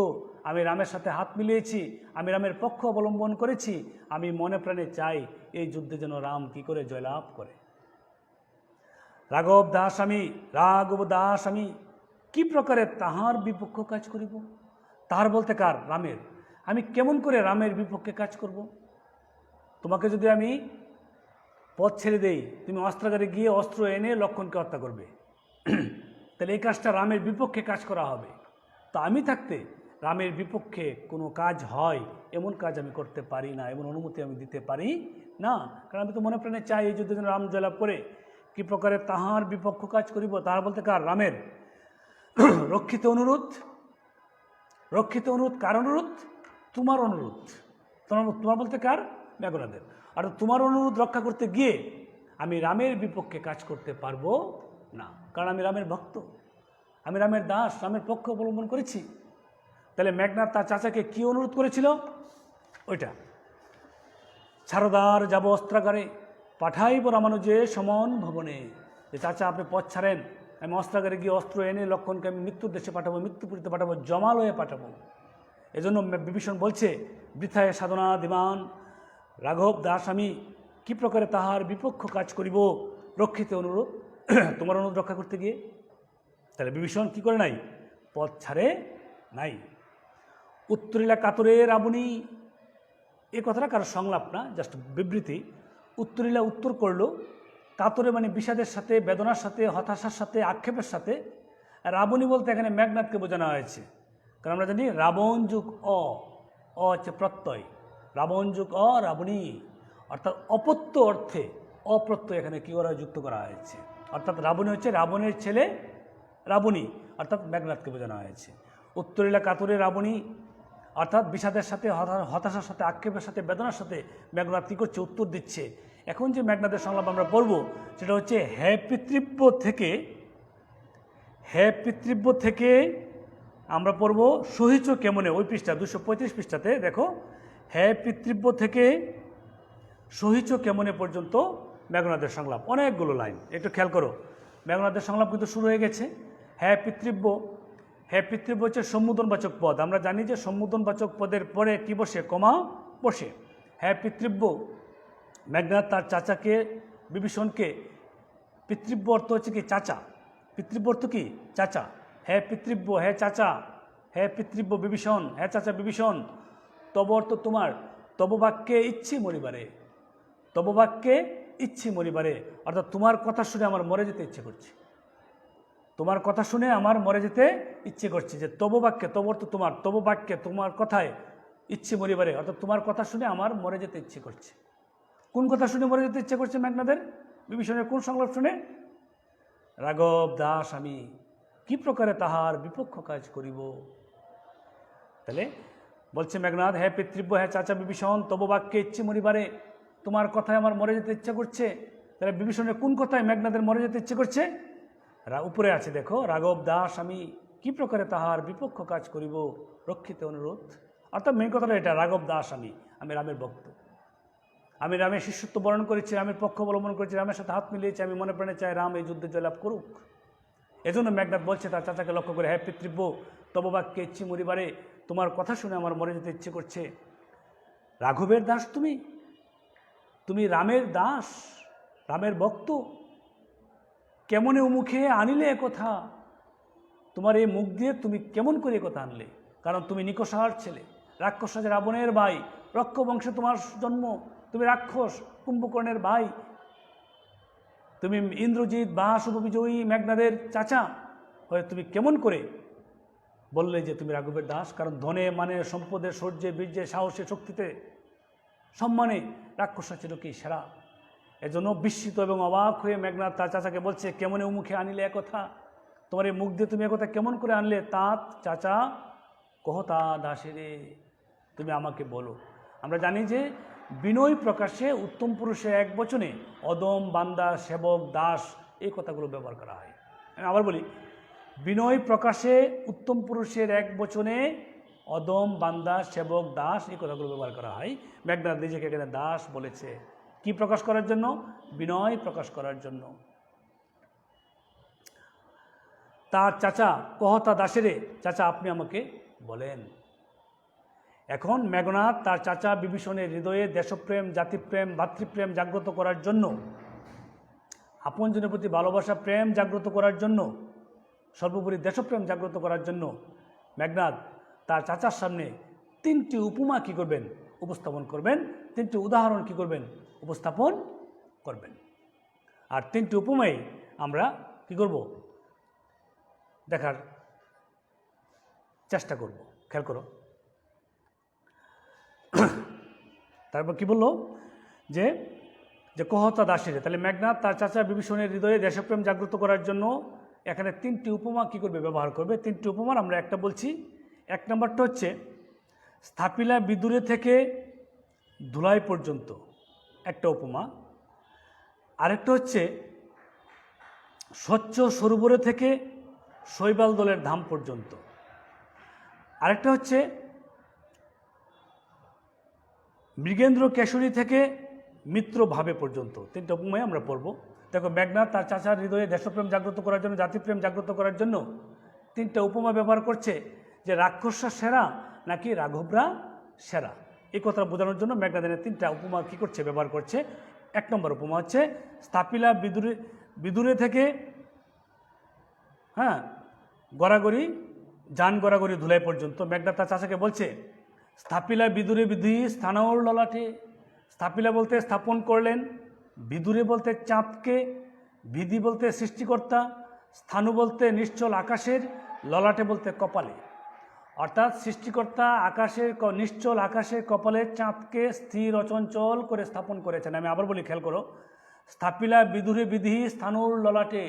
আমি রামের সাথে হাত মিলিয়েছি, আমি রামের পক্ষ অবলম্বন করেছি। আমি মনে প্রাণে চাই এই যুদ্ধে যেন রাম কি করে জয়লাভ করে। রাঘব দাস আমি, রাঘব দাস আমি, কি প্রকারে তাহার বিপক্ষ কাজ করিব? তাহার বলতে কার? রামের। আমি কেমন করে রামের বিপক্ষে কাজ করব? তোমাকে যদি আমি পথ ছেড়ে দেই, তুমি অস্ত্রাগারে গিয়ে অস্ত্র এনে লক্ষণকে হত্যা করবে, তাহলে এই কাজটা রামের বিপক্ষে কাজ করা হবে। তো আমি থাকতে রামের বিপক্ষে কোনো কাজ হয় এমন কাজ আমি করতে পারি না, এমন অনুমতি আমি দিতে পারি না। কারণ আমি তো মনে প্রাণে চাই এই যুদ্ধে যেন রাম জয়লাভ করে। কি প্রকারে তাহার বিপক্ষ কাজ করিব? তাহার বলতে কার? রামের। রক্ষিত অনুরোধ, রক্ষিত অনুরোধ কার অনুরোধ? তোমার অনুরোধ। তোমার বলতে কার? মেঘনাদের। আর তোমার অনুরোধ রক্ষা করতে গিয়ে আমি রামের বিপক্ষে কাজ করতে পারবো না, কারণ আমি রামের ভক্ত, আমি রামের দাস, রামের পক্ষ অবলম্বন করেছি। তাহলে মেঘনাদ তার চাচাকে কি অনুরোধ করেছিল? ওইটা, ছাড়দার যাব অস্ত্রাগারে, পাঠাইব রামানুজে সমন ভবনে। যে চাচা আপনি পথ ছাড়েন, আমি অস্ত্রাগারে গিয়ে অস্ত্র এনে লক্ষণকে আমি মৃত্যুর দেশে পাঠাবো, মৃত্যুপুরীতে পাঠাবো, জমালয়ে পাঠাবো। এজন্য বিভীষণ বলছে বৃথায় সাধনা দিমান, রাঘব দাস আমি, কি প্রকারে তাহার বিপক্ষ কাজ করিব? রক্ষিত অনুরোধ, তোমার অনুরোধ রক্ষা করতে গিয়ে। তাহলে বিভীষণ কি করে নাই? পথ ছাড়ে নাই। উত্তরীলা কাতরে রাবণী, এ কথাটা কারো সংলাপ না, জাস্ট বিবৃতি। উত্তরীলা উত্তর করলো, কাতরে মানে বিষাদের সাথে, বেদনার সাথে, হতাশার সাথে, আক্ষেপের সাথে। রাবণী বলতে এখানে মেঘনাদকে বোঝানো হয়েছে। কারণ আমরা জানি রাবণ যুগ অ হচ্ছে প্রত্যয়, রাবণ যুগ অ রাবণী, অর্থাৎ অপত্য অর্থে অপ্রত্যয় এখানে কী করা যুক্ত করা হয়েছে। অর্থাৎ রাবণী হচ্ছে রাবণের ছেলে রাবণী, অর্থাৎ মেঘনাদকে বোঝানো হয়েছে। উত্তরীলা কাতরে রাবণী, অর্থাৎ বিষাদের সাথে, হতাশার সাথে, আক্ষেপের সাথে, বেদনার সাথে মেঘনাদ কী করছে? উত্তর দিচ্ছে। এখন যে মেঘনাদের সংলাপ আমরা পড়ব সেটা হচ্ছে হে পিতৃব্য থেকে, হে পিতৃব্য থেকে আমরা পড়ব সহিচ কেমনে, ওই পৃষ্ঠা 235 পৃষ্ঠাতে দেখো, হে পিতৃব্য থেকে সহিচ কেমনে পর্যন্ত মেঘনাদের সংলাপ, অনেকগুলো লাইন, একটু খেয়াল করো। মেঘনাদের সংলাপ কিন্তু শুরু হয়ে গেছে। হ্যাঁ পিতৃব্য, হ্যাঁ পিতৃব্য হচ্ছে সম্বোধনবাচক পদ। আমরা জানি যে সম্বোধনবাচক পদের পরে কি বসে? কমা বসে। হ্যাঁ পিতৃব্য, মেঘনাদ তার চাচাকে, বিভীষণকে, পিতৃব্য অর্থ হচ্ছে কি? চাচা। পিতৃব্য অর্থ কি? চাচা। হ্যাঁ পিতৃব্য, হ্যাঁ চাচা, হে পিতৃব্য বিভীষণ, হে চাচা বিভীষণ, তব অর্থ তোমার, তব বাক্যে ইচ্ছি মরিবারে, তব বাক্যে ইচ্ছি মরিবারে, অর্থাৎ তোমার কথা শুনে আমার মরে যেতে ইচ্ছে করছে, তোমার কথা শুনে আমার মরে যেতে ইচ্ছে করছে। যে তব বাক্যে, তব অর্থ তোমার, তব বাক্যে তোমার কথায় ইচ্ছে মরিবারে, অর্থাৎ তোমার কথা শুনে আমার মরে যেতে ইচ্ছে করছে। কোন কথা শুনে মরে যেতে ইচ্ছে করছে মেঘনাদের? বিভীষণের কোন সংলাপ শুনে? রাঘব দাস আমি কি প্রকারে তাহার বিপক্ষ কাজ করিব। তাহলে বলছে মেঘনাদ, হ্যাঁ পিতৃব্য, হ্যাঁ চাচা বিভীষণ, তব বাক্যে ইচ্ছে মরিবারে, তোমার কথায় আমার মরে যেতে ইচ্ছা করছে। তাহলে বিভীষণের কোন কথায় মেঘনাদের মরে যেতে ইচ্ছে করছে? উপরে আছে দেখো, রাঘব দাস আমি কি প্রকারে তাহার বিপক্ষ কাজ করিব, রক্ষিতে অনুরোধ। অর্থাৎ মেন কথাটা এটা, রাঘব দাস আমি রামের ভক্ত, আমি রামের শিষ্যত্ব বরণ করেছি, রামের পক্ষ অবলম্বন করেছি, রামের সাথে হাত মিলিয়েছি, আমি মনে প্রাণে চাই রাম এই যুদ্ধে জয়লাভ করুক। এজন্য মেঘনাদ বলছে তার চাচাকে লক্ষ্য করে, হ্যাঁ পিতৃব্য, তব বাক্যে ইচ্ছে মরিবারে, তোমার কথা শুনে আমার মরে যেতে ইচ্ছে করছে। রাঘবের দাস তুমি, তুমি রামের দাস, রামের ভক্ত, কেমনে মুখে আনিলে কথা, তোমার এই মুখ দিয়ে তুমি কেমন করে কথা আনলে? কারণ তুমি নিকষার ছেলে, রাক্ষস রাজা রাবণের ভাই, রক্ষ বংশে তোমার জন্ম, তুমি রাক্ষস কুম্ভকর্ণের ভাই, তুমি ইন্দ্রজিৎ বা শুভবিজয়ী মেঘনাদের চাচা হয়ে তুমি কেমন করে বললে যে তুমি রাঘবের দাস? কারণ ধনে মানে সম্পদের শৌর্যে বীর্যে সাহসে শক্তিতে সম্মানে রাক্ষসরা ছিল কি সেরা। এজন্য বিস্মিত এবং অবাক হয়ে মেঘনাদ তার চাচাকে বলছে, কেমনে মুখে আনিলে একথা, তোমার এই মুখ দিয়ে তুমি একথা কেমন করে আনলে? তাঁত চাচা কহতা দাসেরে, তুমি আমাকে বলো। আমরা জানি যে বিনয় প্রকাশে উত্তম পুরুষের এক বচনে অদম, বান্দা, সেবক, দাস এই কথাগুলো ব্যবহার করা হয়। আমি আবার বলি, বিনয় প্রকাশে উত্তম পুরুষের এক বচনে অদম, বান্দা, সেবক, দাস এই কথাগুলো ব্যবহার করা হয়। মেঘনাদ নিজেকে এখানে দাস বলেছে, কি প্রকাশ করার জন্য? বিনয় প্রকাশ করার জন্য। তার চাচা কহতা দাসেরে, চাচা আপনি আমাকে বলেন। এখন মেঘনাদ তার চাচা বিভীষণের হৃদয়ে দেশপ্রেম, জাতিপ্রেম, ভাতৃপ্রেম জাগ্রত করার জন্য, আপনজনের প্রতি ভালোবাসা, প্রেম জাগ্রত করার জন্য, সর্বোপরি দেশপ্রেম জাগ্রত করার জন্য মেঘনাদ তার চাচার সামনে তিনটি উপমা কী করবেন? উপস্থাপন করবেন। তিনটি উদাহরণ কী করবেন? উপস্থাপন করবেন। আর তিনটি উপমায় আমরা কী করব? দেখার চেষ্টা করব। খেয়াল করো, তারপর কি বললো যে কহতা দাসের, তাহলে মেঘনাদ তার চাচা বিভীষণের হৃদয়ে দেশপ্রেম জাগ্রত করার জন্য এখানে তিনটি উপমা কী করবে? ব্যবহার করবে। তিনটি উপমার আমরা একটা বলছি। এক নম্বরটা হচ্ছে স্থাপিলা বিদুরে থেকে ধুলাই পর্যন্ত একটা উপমা। আরেকটা হচ্ছে স্বচ্ছ সরোবরে থেকে শৈবাল দলের ধাম পর্যন্ত। আরেকটা হচ্ছে মৃগেন্দ্র কেশরী থেকে মিত্র ভাবে পর্যন্ত। তিনটা উপমায় আমরা পড়ব। দেখো, মেঘনাদ তার চাচার হৃদয়ে দেশপ্রেম জাগ্রত করার জন্য, জাতিপ্রেম জাগ্রত করার জন্য তিনটা উপমা ব্যবহার করছে, যে রাক্ষসরা সেরা নাকি রাঘবরা সেরা। এই কথা বোঝানোর জন্য মেঘনাদের তিনটা উপমা কী করছে? ব্যবহার করছে। এক নম্বর উপমা হচ্ছে স্থাপিলা বিদুরে থেকে গড়াগড়ি, যান গড়াগড়ি ধুলাই পর্যন্ত। মেঘনাদ তার চাচাকে বলছে, স্থাপিলা বিদুরে বিধি স্থানর ললাটে। স্থাপিলা বলতে স্থাপন করলেন, বিদুরে বলতে চাঁদকে, বিধি বলতে সৃষ্টিকর্তা, স্থানু বলতে নিশ্চল আকাশের, ললাটে বলতে কপালে। অর্থাৎ সৃষ্টিকর্তা আকাশের নিশ্চল আকাশের কপালে চাঁদকে স্থির অচঞ্চল করে স্থাপন করেছেন। আমি আবার বলি, খেয়াল করো, স্থাপিলা বিদুরে বিধি স্থানুর ললাটে।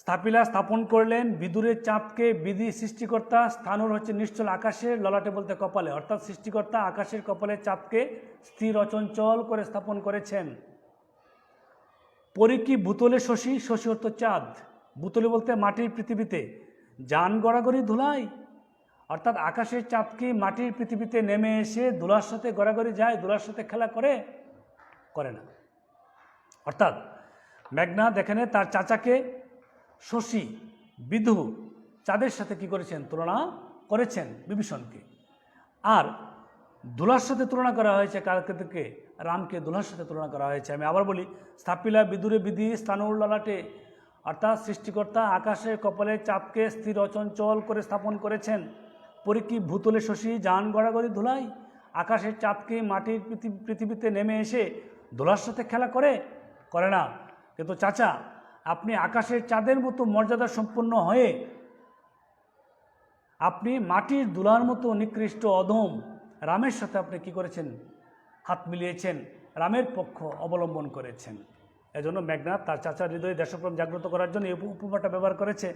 স্থাপিলা স্থাপন করলেন, বিদুরে চাঁদকে, বিধি সৃষ্টিকর্তা, স্থানুর হচ্ছে নিশ্চল আকাশের, ললাটে বলতে কপালে। অর্থাৎ সৃষ্টিকর্তা আকাশের কপালে চাঁদকে স্থির অচঞ্চল করে স্থাপন করেছেন। পরিকি ভূতলে শশী, শশী অর্থ চাঁদ, ভূতলে বলতে মাটির পৃথিবীতে, যান গড়াগড়ি ধুলাই, অর্থাৎ আকাশের চাঁদকে মাটির পৃথিবীতে নেমে এসে ধুলার সাথে গড়াগড়ি যায়, ধুলার সাথে খেলা করে না। অর্থাৎ মেঘনাদ এখানে তার চাচাকে শশী, বিধু, চাঁদের সাথে কি করেছেন? তুলনা করেছেন বিভীষণকে। আর ধুলার সাথে তুলনা করা হয়েছে কাকে? রামকে ধুলার সাথে তুলনা করা হয়েছে। আমি আবার বলি, স্থাপিলা বিদুরে বিধি স্থানুর ললাটে, অর্থাৎ সৃষ্টিকর্তা আকাশের কপালে চাঁদকে স্থির অচঞ্চল করে স্থাপন করেছেন। পরীক্ষি ভূতলে শশী যান গড়াগড়ি ধুলাই, আকাশের চাঁদকে মাটির পৃথিবীতে নেমে এসে ধুলার সাথে খেলা করে না। কিন্তু চাচা, আপনি আকাশের চাঁদের মতো মর্যাদা সম্পন্ন হয়ে আপনি মাটির ধুলার মতো নিকৃষ্ট অধম রামের সাথে আপনি কি করেছেন? হাত মিলিয়েছেন, রামের পক্ষ অবলম্বন করেছেন। এজন্য মেঘনাদ তার চাচার হৃদয়ে দেশপ্রেম জাগ্রত করার জন্য এই উপমাটা ব্যবহার করেছে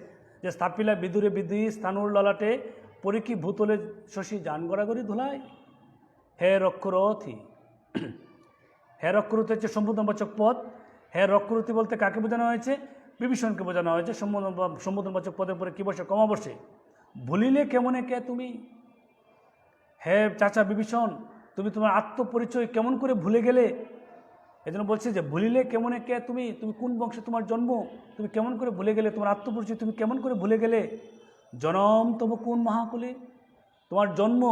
যে স্থাপিলা বিদুরে বিধি স্থানুর ললাটে পরীক্ষি ভূতলে শশী যান গড়াগড়ি ধুলায়। হে রক্ষরথী, হে রক্ষরথী হচ্ছে সম্বোধনবাচক পদ। হে রক্ষরথী বলতে কাকে বোঝানো হয়েছে? বিভীষণকে বোঝানো হয়েছে। সম্বোধনবাচক পদের পরে কী বসে? কমা বসে। ভুলিলে কেমনে কে তুমি? হে চাচা বিভীষণ, তুমি তোমার আত্মপরিচয় কেমন করে ভুলে গেলে? এজন্য বলছে যে ভুলিলে কেমনে কে তুমি? তুমি কোন বংশে তোমার জন্ম? তুমি কেমন করে ভুলে গেলে? তোমার আত্মপরিচয় তুমি কেমন করে ভুলে গেলে? জনম তব কোন মহাকুলে? তোমার জন্ম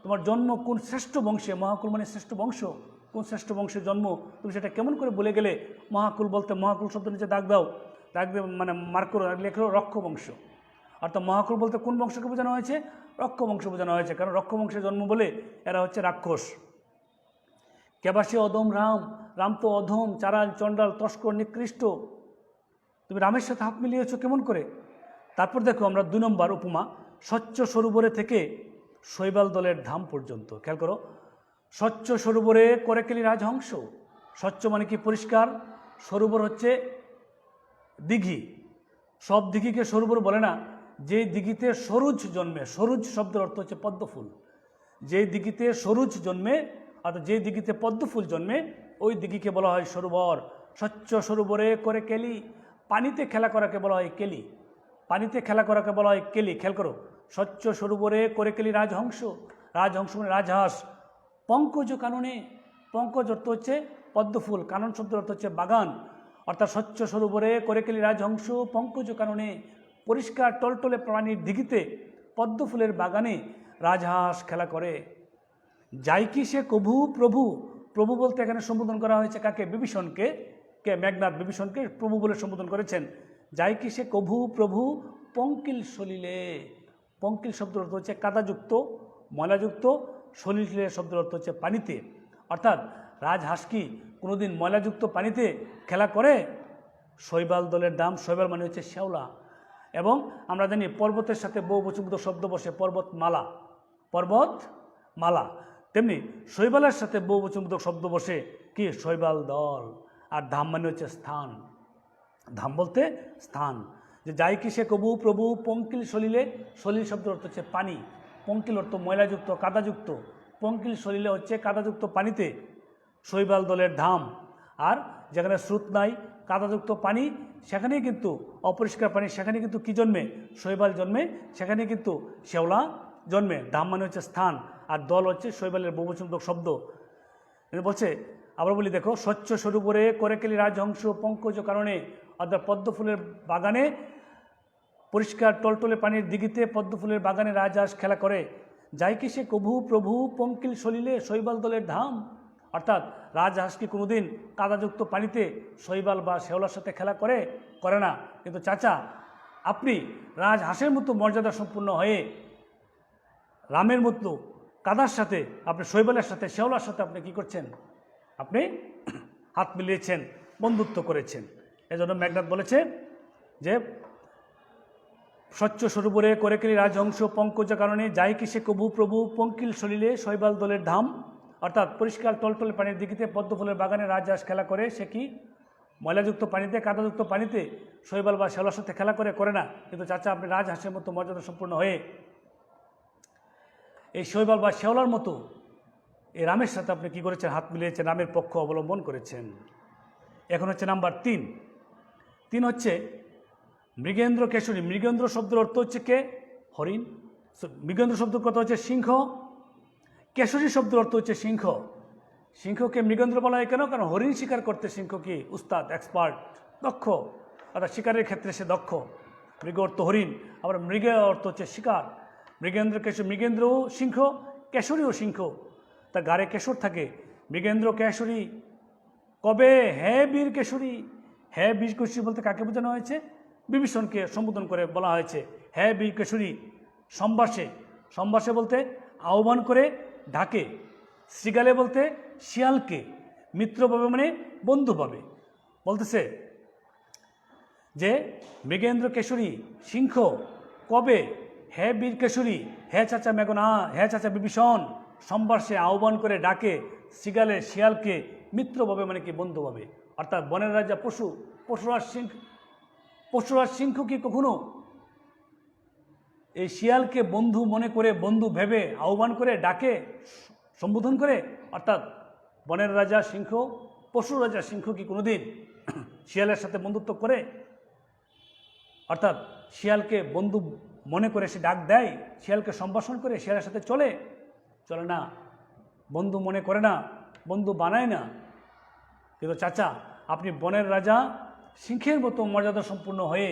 তোমার জন্ম কোন শ্রেষ্ঠ বংশে? মহাকুল মানে শ্রেষ্ঠ বংশ। কোন শ্রেষ্ঠ বংশের জন্ম তুমি সেটা কেমন করে ভুলে গেলে? মহাকুল বলতে মহাকুল শব্দ নিচে দাগ দাও, দাগ দিয়ে মানে মার্ক করো, লেখো রক্ষ বংশ। অর্থাৎ মহাকুল বলতে কোন বংশকে বোঝানো হয়েছে? রক্ষ বংশ বোঝানো হয়েছে, কারণ রক্ষ বংশের জন্ম বলে এরা হচ্ছে রাক্ষস। কেবাসে অধম রাম, রাম তো অধম, চারাল, চণ্ডাল, তস্কর, নিকৃষ্ট। তুমি রামের সাথে হাত মিলিয়েছ কেমন করে? তারপর দেখো আমরা 2 নম্বর উপমা, স্বচ্ছ সরোবরে থেকে শৈবাল দলের ধাম পর্যন্ত। খেয়াল করো, স্বচ্ছ সরোবরে করেকেলি রাজহংস। স্বচ্ছ মানে কি? পরিষ্কার। সরোবর হচ্ছে দিঘি। সব দিঘিকে সরোবর বলে না। যে দিঘিতে সরুজ জন্মে, সরুজ শব্দের অর্থ হচ্ছে পদ্মফুল। যে দিঘিতে সরুজ জন্মে অর্থাৎ যে দিঘিতে পদ্মফুল জন্মে ওই দিঘিকে বলা হয় সরোবর। স্বচ্ছ সরোবরে করে কেলি, পানিতে খেলা করাকে বলা হয় কেলি। পানিতে খেলা করাকে বলা হয় কেলি। খেয়াল করো, স্বচ্ছ সরোবরে করে কেলি রাজহংস। রাজহংস মানে রাজহাঁস। পঙ্কজ কাননে, পঙ্কজ অর্থ হচ্ছে পদ্মফুল, কানন শব্দের অর্থ হচ্ছে বাগান। অর্থাৎ স্বচ্ছ সরোবরে করে কেলি রাজহংস পঙ্কজ কাননে, পরিষ্কার টলটলে প্রাণীর দিঘিতে পদ্মফুলের বাগানে রাজহাঁস খেলা করে। যাই কি সে কভু প্রভু, প্রভু বলতে এখানে সম্বোধন করা হয়েছে কাকে? বিভীষণকে। কে? মেঘনাদ বিভীষণকে প্রভু বলে সম্বোধন করেছেন। যাই কি সে কভু প্রভু পঙ্কিল সলিলে। পঙ্কিল শব্দের অর্থ হচ্ছে কাদাযুক্ত, ময়লাযুক্ত। সলিলে শব্দের অর্থ হচ্ছে পানিতে। অর্থাৎ রাজহাঁস কি কোনোদিন ময়লাযুক্ত পানিতে খেলা করে? শৈবাল দলের দাম, শৈবাল মানে হচ্ছে শ্যাওলা। এবং আমরা জানি পর্বতের সাথে বহুবচনবোধক শব্দ বসে পর্বতমালা, পর্বতমালা। তেমনি শৈবালের সাথে বহুবচনবোধক শব্দ বসে কি? শৈবাল দল। আর ধাম মানে হচ্ছে স্থান। ধাম বলতে স্থান। যে যাই কি সে কবু প্রভু পঙ্কিল সলিলে, সলিল শব্দের অর্থ হচ্ছে পানি। পঙ্কিল অর্থ ময়লাযুক্ত, কাদাযুক্ত। পঙ্কিল সলিলে হচ্ছে কাদাযুক্ত পানিতে শৈবাল দলের ধাম। আর যেখানে স্রোত নাই, কাদাযুক্ত পানি, সেখানেই কিন্তু অপরিষ্কার পানি, সেখানে কিন্তু কি জন্মে? শৈবাল জন্মে। সেখানে কিন্তু শ্যাওলা জন্মে। ধাম মানে হচ্ছে স্থান, আর দল হচ্ছে শৈবালের বহুবচনবোধক শব্দ। বলছে, আবার বলি দেখো, স্বচ্ছ সরোবরে করেকেলি রাজহংস পঙ্কজ কারণে, অর্থাৎ পদ্মফুলের বাগানে, পরিষ্কার টলটলে পানির দিঘিতে পদ্মফুলের বাগানে রাজহাঁস খেলা করে। যাই কি সে কভু প্রভু পঙ্কিল সলিলে শৈবাল দলের ধাম। অর্থাৎ রাজহাঁস কি কোনোদিন কাদাযুক্ত পানিতে শৈবাল বা শ্যাওলার সাথে খেলা করে না। কিন্তু চাচা, আপনি রাজহাঁসের মতো মর্যাদা সম্পূর্ণ হয়ে রামের মতো কাদার সাথে, আপনি শৈবালের সাথে, শ্যাওলার সাথে আপনি কি করছেন? আপনি হাত মিলিয়েছেন, বন্ধুত্ব করেছেন। এজন্য মেঘনাদ বলেছে যে স্বচ্ছ সরোবরে করেকেলি রাজহংস পঙ্কজ কারণে, যাই কি সে কভু প্রভু পঙ্কিল সলিলে শৈবাল দলের ধাম। অর্থাৎ পরিষ্কার টলটলে পানির দিঘিতে পদ্মফুলের বাগানে রাজহাঁস খেলা করে। সে কি ময়লাযুক্ত পানিতে, কাদাযুক্ত পানিতে শৈবাল বা শ্যাওলার সাথে খেলা করে না। কিন্তু চাচা, আপনি রাজহাঁসের মতো মর্যাদা সম্পূর্ণ হয়ে এই শৈবাল বা শ্যাওলার মতো এই রামের সাথে আপনি কি করেছেন? হাত মিলিয়েছেন, রামের পক্ষ অবলম্বন করেছেন। এখন হচ্ছে নাম্বার 3 হচ্ছে মৃগেন্দ্র কেশরী। মৃগেন্দ্র শব্দের অর্থ হচ্ছে কে? হরিণ। মৃগেন্দ্র শব্দের কথা হচ্ছে সিংহ। কেশরী শব্দের অর্থ হচ্ছে সিংহ। সিংহকে মৃগেন্দ্র বলা হয় কেন? কারণ হরিণ শিকার করতে সিংহ কি উস্তাদ, এক্সপার্ট, দক্ষ। অর্থাৎ শিকারের ক্ষেত্রে সে দক্ষ। মৃগ অর্থ হরিণ, আবার মৃগে অর্থ হচ্ছে শিকার। মৃগেন্দ্র কেশরী, মৃগেন্দ্রও সিংহ, কেশরীও সিংহ। তার গাড়ে কেশর থাকে। মৃগেন্দ্র কেশরী কবে হে বীর কেশরী, হ্যাঁ বীরকেশরী বলতে কাকে বোঝানো হয়েছে? বিভীষণকে সম্বোধন করে বলা হয়েছে হ্যাঁ বীরকেশরী। সম্ভাষে, সম্ভাষে বলতে আহ্বান করে ডাকে। শৃগালে বলতে শিয়ালকে। মিত্র পাবে মানে বন্ধু পাবে। বলতেছে যে মৃগেন্দ্র কেশরী সিংহ কবে, হ্যাঁ বীরকেশরী, হ্যাঁ চাচা মেঘনা, হ্যাঁ চাচা বিভীষণ। সম্ভাষে আহ্বান করে ডাকে, শৃগালে শিয়ালকে, মিত্র পাবে মানে কি বন্ধু পাবে। অর্থাৎ বনের রাজা পশু, পশুরাজ সিংহ কি কখনো এই শিয়ালকে বন্ধু মনে করে, বন্ধু ভেবে আহ্বান করে ডাকে, সম্বোধন করে? অর্থাৎ বনের রাজা সিংহ, পশুর রাজা সিংহ কি কোনোদিন শিয়ালের সাথে বন্ধুত্ব করে? অর্থাৎ শিয়ালকে বন্ধু মনে করে সে ডাক দেয়, শিয়ালকে সম্ভাষণ করে শিয়ালের সাথে চলে? চলে না, বন্ধু মনে করে না, বন্ধু বানায় না। কিন্তু চাচা, আপনি বনের রাজা সিংহের মতো মর্যাদা সম্পূর্ণ হয়ে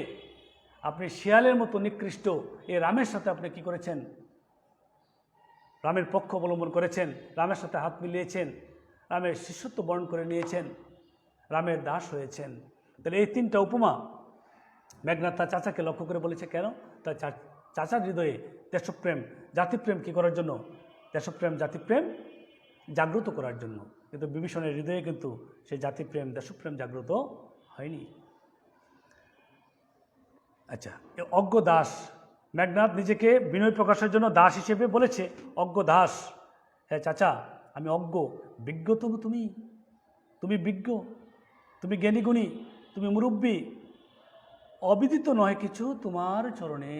আপনি শিয়ালের মতো নিকৃষ্ট এই রামের সাথে আপনি কি করেছেন? রামের পক্ষ অবলম্বন করেছেন, রামের সাথে হাত মিলিয়েছেন, রামের শিষ্যত্ব বরণ করে নিয়েছেন, রামের দাস হয়েছেন। তাহলে এই তিনটা উপমা মেঘনাথ তার চাচাকে লক্ষ্য করে বলেছে কেন? তার চাচার হৃদয়ে দেশপ্রেম, জাতিপ্রেম কী করার জন্য? দেশপ্রেম, জাতিপ্রেম জাগ্রত করার জন্য। কিন্তু বিভীষণের হৃদয়ে কিন্তু সেই জাতিপ্রেম, দেশপ্রেম জাগ্রত হয়নি। আচ্ছা, অজ্ঞ দাস, মেঘনাথ নিজেকে বিনয় প্রকাশের জন্য দাস হিসেবে বলেছে অজ্ঞ দাস। হ্যাঁ চাচা, আমি অজ্ঞ, বিজ্ঞ তবু তুমি, তুমি বিজ্ঞ, তুমি জ্ঞানীগুণী, তুমি মুরব্বী। অবিদিত নয় কিছু তোমার চরণে।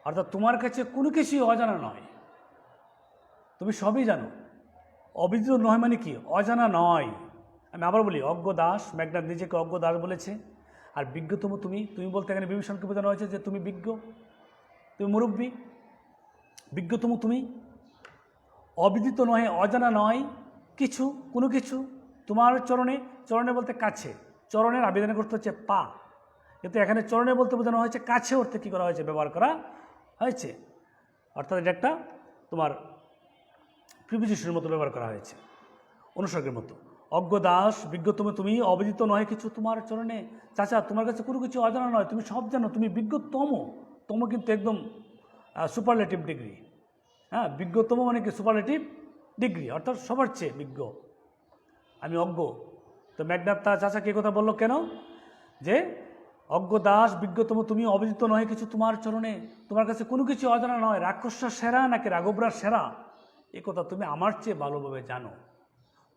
অর্থাৎ তোমার কাছে কোনো কিছুই অজানা নয়, তুমি সবই জানো। অবিদিত নয় মানে কি? অজানা নয়। আমি আবার বলি, অজ্ঞ দাস, মেঘনাথ নিজেকে অজ্ঞ দাস বলেছে। আর বিজ্ঞতম তুমি, তুমি বলতে এখানে বিভীষণকে বোঝানো হয়েছে যে তুমি বিজ্ঞ, তুমি মুরব্বী। বিজ্ঞতম তুমি, অবিদিত নয়, অজানা নয় কিছু, কোনো কিছু তোমার চরণে। চরণে বলতে কাছে, চরণের আবেদন করতে হচ্ছে পা, কিন্তু এখানে চরণে বলতে বোঝানো হয়েছে কাছে অর্থে কী করা হয়েছে? ব্যবহার করা হয়েছে। অর্থাৎ এটা একটা তোমার প্রিপোজিশনের মতো ব্যবহার করা হয়েছে, অনুসর্গের মতো। অজ্ঞ দাস, বিজ্ঞতম তুমি, অবিদিত নয় কিছু তোমার চরণে। চাচা, তোমার কাছে কোনো কিছু অজানা নয়, তুমি সব জানো, তুমি বিজ্ঞতম। তম কিন্তু একদম সুপারলেটিভ ডিগ্রি। হ্যাঁ, বিজ্ঞতম মানে কি? সুপারলেটিভ ডিগ্রি, অর্থাৎ সবার চেয়ে বিজ্ঞ। আমি অজ্ঞ। তো মেঘনাথ তার চাচাকে কথা বললো কেন? যে অজ্ঞ দাস, বিজ্ঞতম তুমি, অবিদিত নয় কিছু তোমার চরণে। তোমার কাছে কোনো কিছু অজানা নয়। রাক্ষসরা সেরা নাকি রাঘবরা সেরা, এ কথা তুমি আমার চেয়ে ভালোভাবে জানো।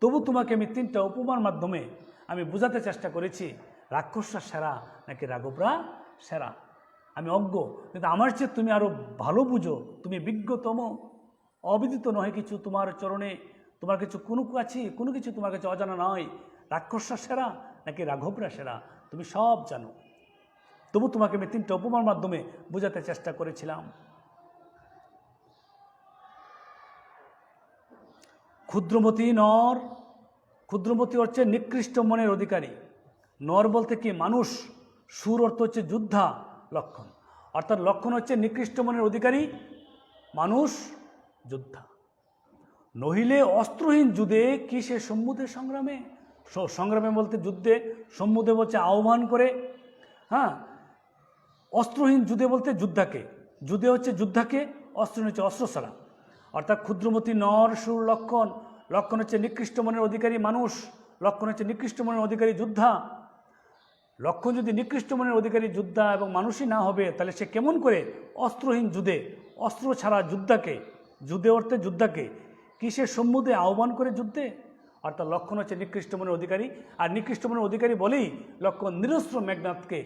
তবু তোমাকে আমি তিনটা উপমার মাধ্যমে আমি বোঝাতে চেষ্টা করেছি রাক্ষসরা সেরা নাকি রাঘবরা সেরা। আমি অজ্ঞ, কিন্তু আমার চেয়ে তুমি আরও ভালো বুঝো, তুমি বিজ্ঞতম। অবিদিত নয় কিছু তোমার চরণে, তোমার কিছু কোনো কিছু তোমার কাছে অজানা নয়। রাক্ষসরা সেরা নাকি রাঘবরা সেরা, তুমি সব জানো। তবু তোমাকে আমি তিনটা উপমার মাধ্যমে বোঝাতে চেষ্টা করেছিলাম। ক্ষুদ্রমতি নর, ক্ষুদ্রমতি হচ্ছে নিকৃষ্ট মনের অধিকারী। নর বলতে কি? মানুষ। সুর অর্থ হচ্ছে যোদ্ধা, লক্ষণ। অর্থাৎ লক্ষণ হচ্ছে নিকৃষ্ট মনের অধিকারী, মানুষ, যোদ্ধা। নহিলে অস্ত্রহীন যুদ্ধে কি সে সম্মুখে সংগ্রামে? সংগ্রামে বলতে যুদ্ধে, সম্মুখে বলছে আহ্বান করে। হ্যাঁ, অস্ত্রহীন যুদ্ধে বলতে যোদ্ধাকে, যুদ্ধে হচ্ছে যোদ্ধাকে, অস্ত্রহীন হচ্ছে অস্ত্র ছাড়া। অর্থাৎ ক্ষুদ্রমতি নর, সুর লক্ষণ। লক্ষণ হচ্ছে নিকৃষ্ট মনের অধিকারী মানুষ, লক্ষণ হচ্ছে নিকৃষ্ট মনের অধিকারী যোদ্ধা। লক্ষণ যদি নিকৃষ্ট মনের অধিকারী যোদ্ধা এবং মানুষই না হবে, তাহলে সে কেমন করে অস্ত্রহীন যুদ্ধে, অস্ত্র ছাড়া যোদ্ধাকে, যুদ্ধে অর্থে যোদ্ধাকে কিসের সম্মুখে আহ্বান করে যুদ্ধে? অর্থাৎ লক্ষণ হচ্ছে নিকৃষ্ট মনের অধিকারী। আর নিকৃষ্ট মনের অধিকারী বলেই লক্ষণ নিরস্ত্র মেঘনাথকে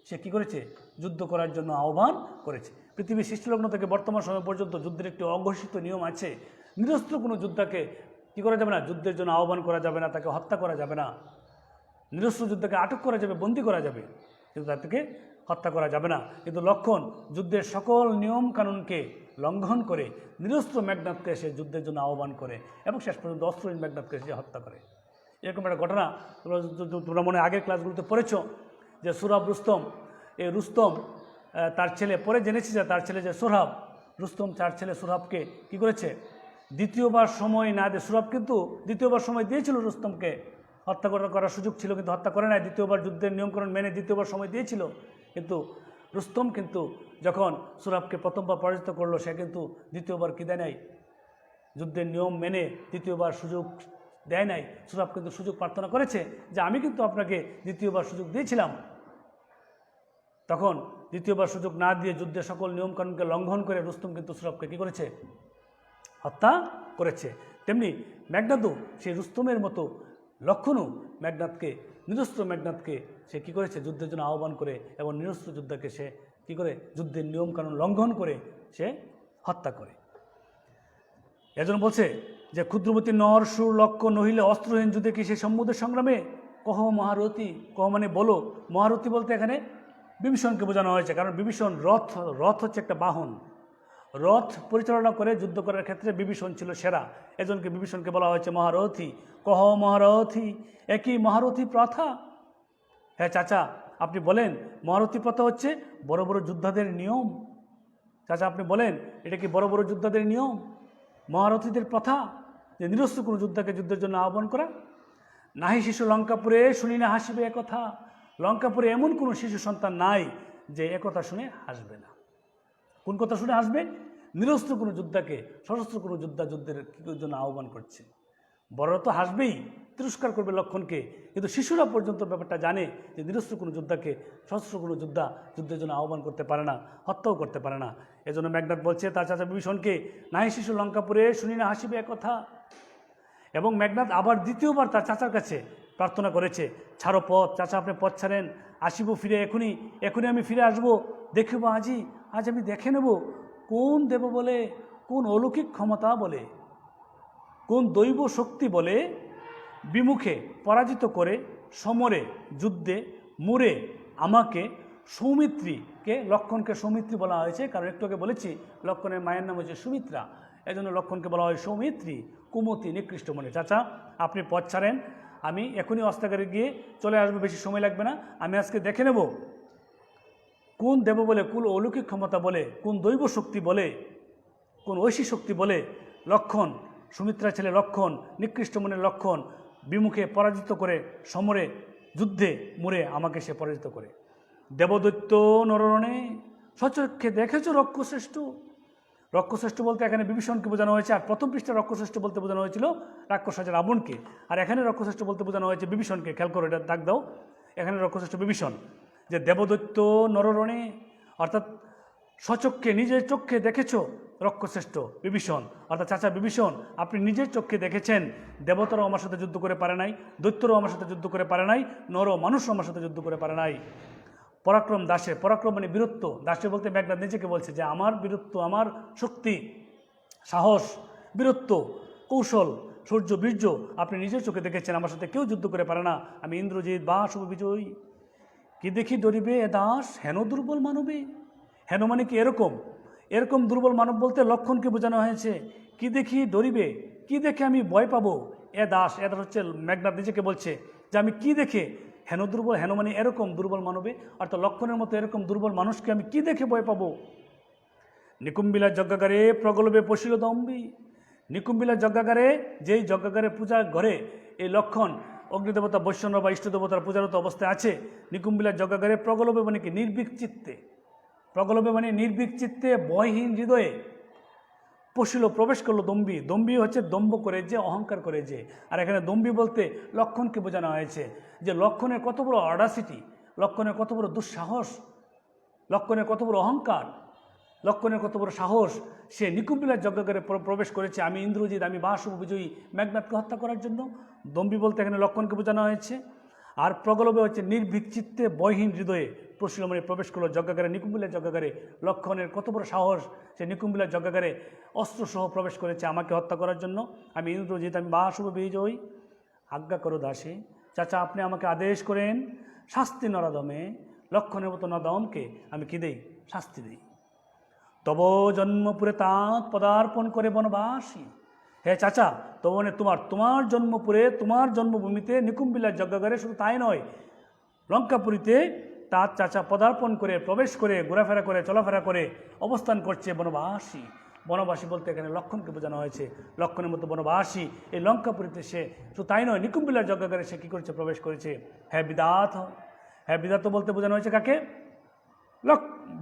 সে কী করেছে? যুদ্ধ করার জন্য আহ্বান করেছে। পৃথিবীর সৃষ্টিলগ্ন থেকে বর্তমান সময় পর্যন্ত যুদ্ধের একটি অঘোষিত নিয়ম আছে। নিরস্ত্র কোনো যোদ্ধাকে কী করা যাবে না? যুদ্ধের জন্য আহ্বান করা যাবে না, তাকে হত্যা করা যাবে না। নিরস্ত্র যোদ্ধাকে আটক করা যাবে, বন্দী করা যাবে, কিন্তু তাকে হত্যা করা যাবে না। কিন্তু লক্ষণ যুদ্ধের সকল নিয়ম কানুনকে লঙ্ঘন করে নিরস্ত্র মেঘনাথকে সে যুদ্ধের জন্য আহ্বান করে এবং শেষ পর্যন্ত অস্ত্রহীন মেঘনাথকে সে হত্যা করে। এরকম একটা ঘটনা তোমরা মনে আগের ক্লাসগুলোতে পড়েছ যে সুরভ রুস্তম, এই রুস্তম তার ছেলে, পরে জেনেছি যে তার ছেলে যে সোরহাব, রুস্তম তার ছেলে সোরহাবকে কী করেছে? দ্বিতীয়বার সময় না দিয়ে, সোরহাব কিন্তু দ্বিতীয়বার সময় দিয়েছিল রুস্তমকে হত্যা করার সুযোগ ছিল, কিন্তু হত্যা করে নাই। দ্বিতীয়বার যুদ্ধের নিয়মকানুন মেনে দ্বিতীয়বার সময় দিয়েছিল, কিন্তু রুস্তম কিন্তু যখন সুরাবকে প্রথমবার পরাজিত করলো, সে কিন্তু দ্বিতীয়বার কি দেয় নাই, যুদ্ধের নিয়ম মেনে দ্বিতীয়বার সুযোগ দেয় নাই। সুরাব কিন্তু সুযোগ প্রার্থনা করেছে যে আমি কিন্তু আপনাকে দ্বিতীয়বার সুযোগ দিয়েছিলাম। তখন দ্বিতীয়বার সুযোগ না দিয়ে যুদ্ধের সকল নিয়মকানুনকে লঙ্ঘন করে রুস্তম কিন্তু সুরাবকে কী করেছে, হত্যা করেছে। তেমনি মেঘনাদও সেই রুস্তমের মতো লক্ষণও মেঘনাদকে, নিরস্ত্র মেঘনাদকে সে কী করেছে, যুদ্ধের জন্য আহ্বান করে এবং নিরস্ত্র যোদ্ধাকে সে কী করে, যুদ্ধের নিয়মকানুন লঙ্ঘন করে সে হত্যা করে। এজন্য বলছে যে ক্ষুদ্রবতী নর সুর লক্ষ্য নহিলে অস্ত্রহীন যুদ্ধে কি সে সম্মুখের সংগ্রামে, কহ মহারথী, কহ মানে বলো। মহারথী বলতে এখানে বিভীষণকে বোঝানো হয়েছে, কারণ বিভীষণ রথ হচ্ছে একটা বাহন, রথ পরিচালনা করে যুদ্ধ করার ক্ষেত্রে বিভীষণ ছিল সেরা, এজনকে বিভীষণকে বলা হয়েছে মহারথী। কহ মহারথী, একই মহারথী প্রথা। হ্যাঁ চাচা আপনি বলেন, মহারথী প্রথা হচ্ছে বড় বড় যোদ্ধাদের নিয়ম। চাচা আপনি বলেন, এটা কি বড় বড় যোদ্ধাদের নিয়ম, মহারথীদের প্রথা, যে নিরস্ত্র কোনো যোদ্ধাকে যুদ্ধের জন্য আহ্বান করা? নাহি শিশু লঙ্কাপুরে শুনি না হাসিবে একথা। লঙ্কাপুরে এমন কোনো শিশু সন্তান নাই যে একথা শুনে হাসবে না। কোন কথা শুনে হাসবে? নিরস্ত্র কোনো যোদ্ধাকে, সশস্ত্র কোনো যুদ্ধের জন্য আহ্বান করছে। বড়রা তো হাসবেই, তিরস্কার করবে লক্ষণকে, কিন্তু শিশুরা পর্যন্ত ব্যাপারটা জানে যে নিরস্ত্র কোনো যোদ্ধাকে, সশস্ত্র কোনো যোদ্ধা যুদ্ধের জন্য আহ্বান করতে পারে না, হত্যাও করতে পারে না। এজন্য মেঘনাদ বলছে তার চাচা বিভীষণকে, নাহি শিশু লঙ্কাপুরে শুনি না হাসিবে একথা। এবং মেঘনাদ আবার দ্বিতীয়বার তার চাচার কাছে প্রার্থনা করেছে, ছাড়ো পথ, চাচা আপনি পথ ছাড়েন, আসিব ফিরে এখনই আমি ফিরে আসব, দেখিব আজ আমি দেখে নেব কোন দেব বলে, কোন অলৌকিক ক্ষমতা বলে, কোন দৈব শক্তি বলে বিমুখে পরাজিত করে সমরে যুদ্ধে মুরে আমাকে সৌমিত্রীকে, লক্ষণকে সৌমিত্রী বলা হয়েছে কারণ একটু আগে বলেছি লক্ষণের মায়ের নাম হচ্ছে সুমিত্রা, এজন্য লক্ষণকে বলা হয় সৌমিত্রী, কুমতি, নিকৃষ্ট মনে। চাচা আপনি পথ ছাড়েন, আমি এখনই অস্ত্রাগারে গিয়ে চলে আসবো, বেশি সময় লাগবে না, আমি আজকে দেখে নেব কোন দেব বলে, কোন অলৌকিক ক্ষমতা বলে, কোন দৈব শক্তি বলে, কোন ঐশী শক্তি বলে লক্ষণ, সুমিত্রার ছেলে লক্ষণ, নিকৃষ্ট মনের লক্ষণ বিমুখে পরাজিত করে সমরে যুদ্ধে মুরে আমাকে সে পরাজিত করে। দেবদৈত্য নররণে সচক্ষে দেখেছ রক্ষশ্রেষ্ঠ। রক্ষশ্রেষ্ঠ বলতে এখানে বিভীষণকে বোঝানো হয়েছে, আর প্রথম পৃষ্ঠা রক্ষশ্রেষ্ঠ বলতে বোঝানো হয়েছিল রাক্ষস রাবণকে, আর এখানে রক্ষশ্রেষ্ঠ বলতে বোঝানো হয়েছে বিভীষণকে। খেয়াল করো, এটা দাগ দাও, এখানে রক্ষশ্রেষ্ঠ বিভীষণ। যে দেবদৈত্য নররণে অর্থাৎ স্বচক্ষে নিজের চক্ষে দেখেছ রক্ষশ্রেষ্ঠ বিভীষণ, অর্থাৎ চাচা বিভীষণ আপনি নিজের চক্ষে দেখেছেন দেবতারাও আমার সাথে যুদ্ধ করে পারে নাই, দৈত্যরাও আমার সাথে যুদ্ধ করে পারে নাই, নর মানুষও আমার সাথে যুদ্ধ করে পারে নাই। পরাক্রম দাসে, পরাক্রম মানে বীরত্ব, দাসে বলতে মেঘনাদ নিজেকে বলছে যে আমার বীরত্ব, আমার শক্তি, সাহস, বীরত্ব, কৌশল, শৌর্য, বীর্য আপনি নিজের চোখে দেখেছেন, আমার সাথে কেউ যুদ্ধ করে পারে না, আমি ইন্দ্রজিৎ বা শুভ বিজয়ী। কি দেখি ডরিবে এ দাস, হেন দুর্বল মানবে। হেন মানে কি এরকম দুর্বল মানব বলতে লক্ষণকে বোঝানো হয়েছে। কি দেখি ডরিবে, কি দেখে আমি ভয় পাবো, এ দাস হচ্ছে মেঘনাদ নিজেকে বলছে যে আমি কি দেখে, হেন দুর্বল, হেন মানে এরকম দুর্বল মানবে, অর্থাৎ লক্ষণের মতো এরকম দুর্বল মানুষকে আমি কি দেখে ভয় পাবো। নিকুম্বিলা যজ্ঞাগারে প্রগলবে পশিল দম্বি। নিকুম্বিলা যজ্ঞাগারে, যেই যজ্ঞাগারে পূজা ঘরে এই লক্ষণ অগ্নিদেবতা, বৈষ্ণব বা ইষ্টদেবতার পূজারত অবস্থায় আছে, নিকুম্বিলা যজ্ঞাগারে প্রগলবে মানে কি নির্ভীক চিত্তে, প্রগলবে মানে নির্ভীক চিত্তে ভয়হীন হৃদয়ে পশিল প্রবেশ করলো দম্বি। দম্বি হচ্ছে দম্ভ করে যে, অহংকার করে যে, আর এখানে দম্বি বলতে লক্ষণকে বোঝানো হয়েছে যে লক্ষণের কত বড় অডাসিটি, লক্ষণের কত বড় দুঃসাহস, লক্ষণের কত বড় অহংকার, লক্ষণের কত বড় সাহস, সে নিকুম্বিলার যজ্ঞাগারে প্রবেশ করেছে আমি ইন্দ্রজিৎ, আমি বা শুভ বিজয়ী মেঘনাদকে হত্যা করার জন্য। দম্বি বলতে এখানে লক্ষণকে বোঝানো হয়েছে। আর প্রগলবে হচ্ছে নির্ভীক চিত্তে বয়হীন হৃদয়ে পশ্চিমে প্রবেশ করলো যজ্ঞাগারে, নিকুম্বিলার যজ্ঞাগারে। লক্ষণের কত বড় সাহস, সে নিকুম্বিলার যজ্ঞাগারে অস্ত্রসহ প্রবেশ করেছে আমাকে হত্যা করার জন্য, আমি ইন্দ্রজিৎ, আমি বা শুভ বিজয়ী। আজ্ঞা করো দাসে, চাচা আপনি আমাকে আদেশ করেন শাস্তি নরাদমে, লক্ষণের মতো নদমকে আমি কি দেই, শাস্তি দিই। তব জন্মপুরে তাঁত পদার্পণ করে বনবাসী। হে চাচা, তব মানে তোমার জন্মপুরে, তোমার জন্মভূমিতে নিকুম্বিলার যজ্ঞাগারে শুধু তাই নয়, লঙ্কাপুরীতে তাঁত চাচা পদার্পণ করে, প্রবেশ করে, ঘোরাফেরা করে, চলাফেরা করে অবস্থান করছে বনবাসী। বনবাসী বলতে এখানে লক্ষণকে বোঝানো হয়েছে। লক্ষণের মতো বনবাসী এই লঙ্কাপুরীতে সে শুধু তাই নয়, নিকুম্বিলার যজ্ঞাগারে সে কী করেছে, প্রবেশ করেছে। হ্যাঁ বিদাত, হ্যাঁ বিদাত বলতে বোঝানো হয়েছে কাকে?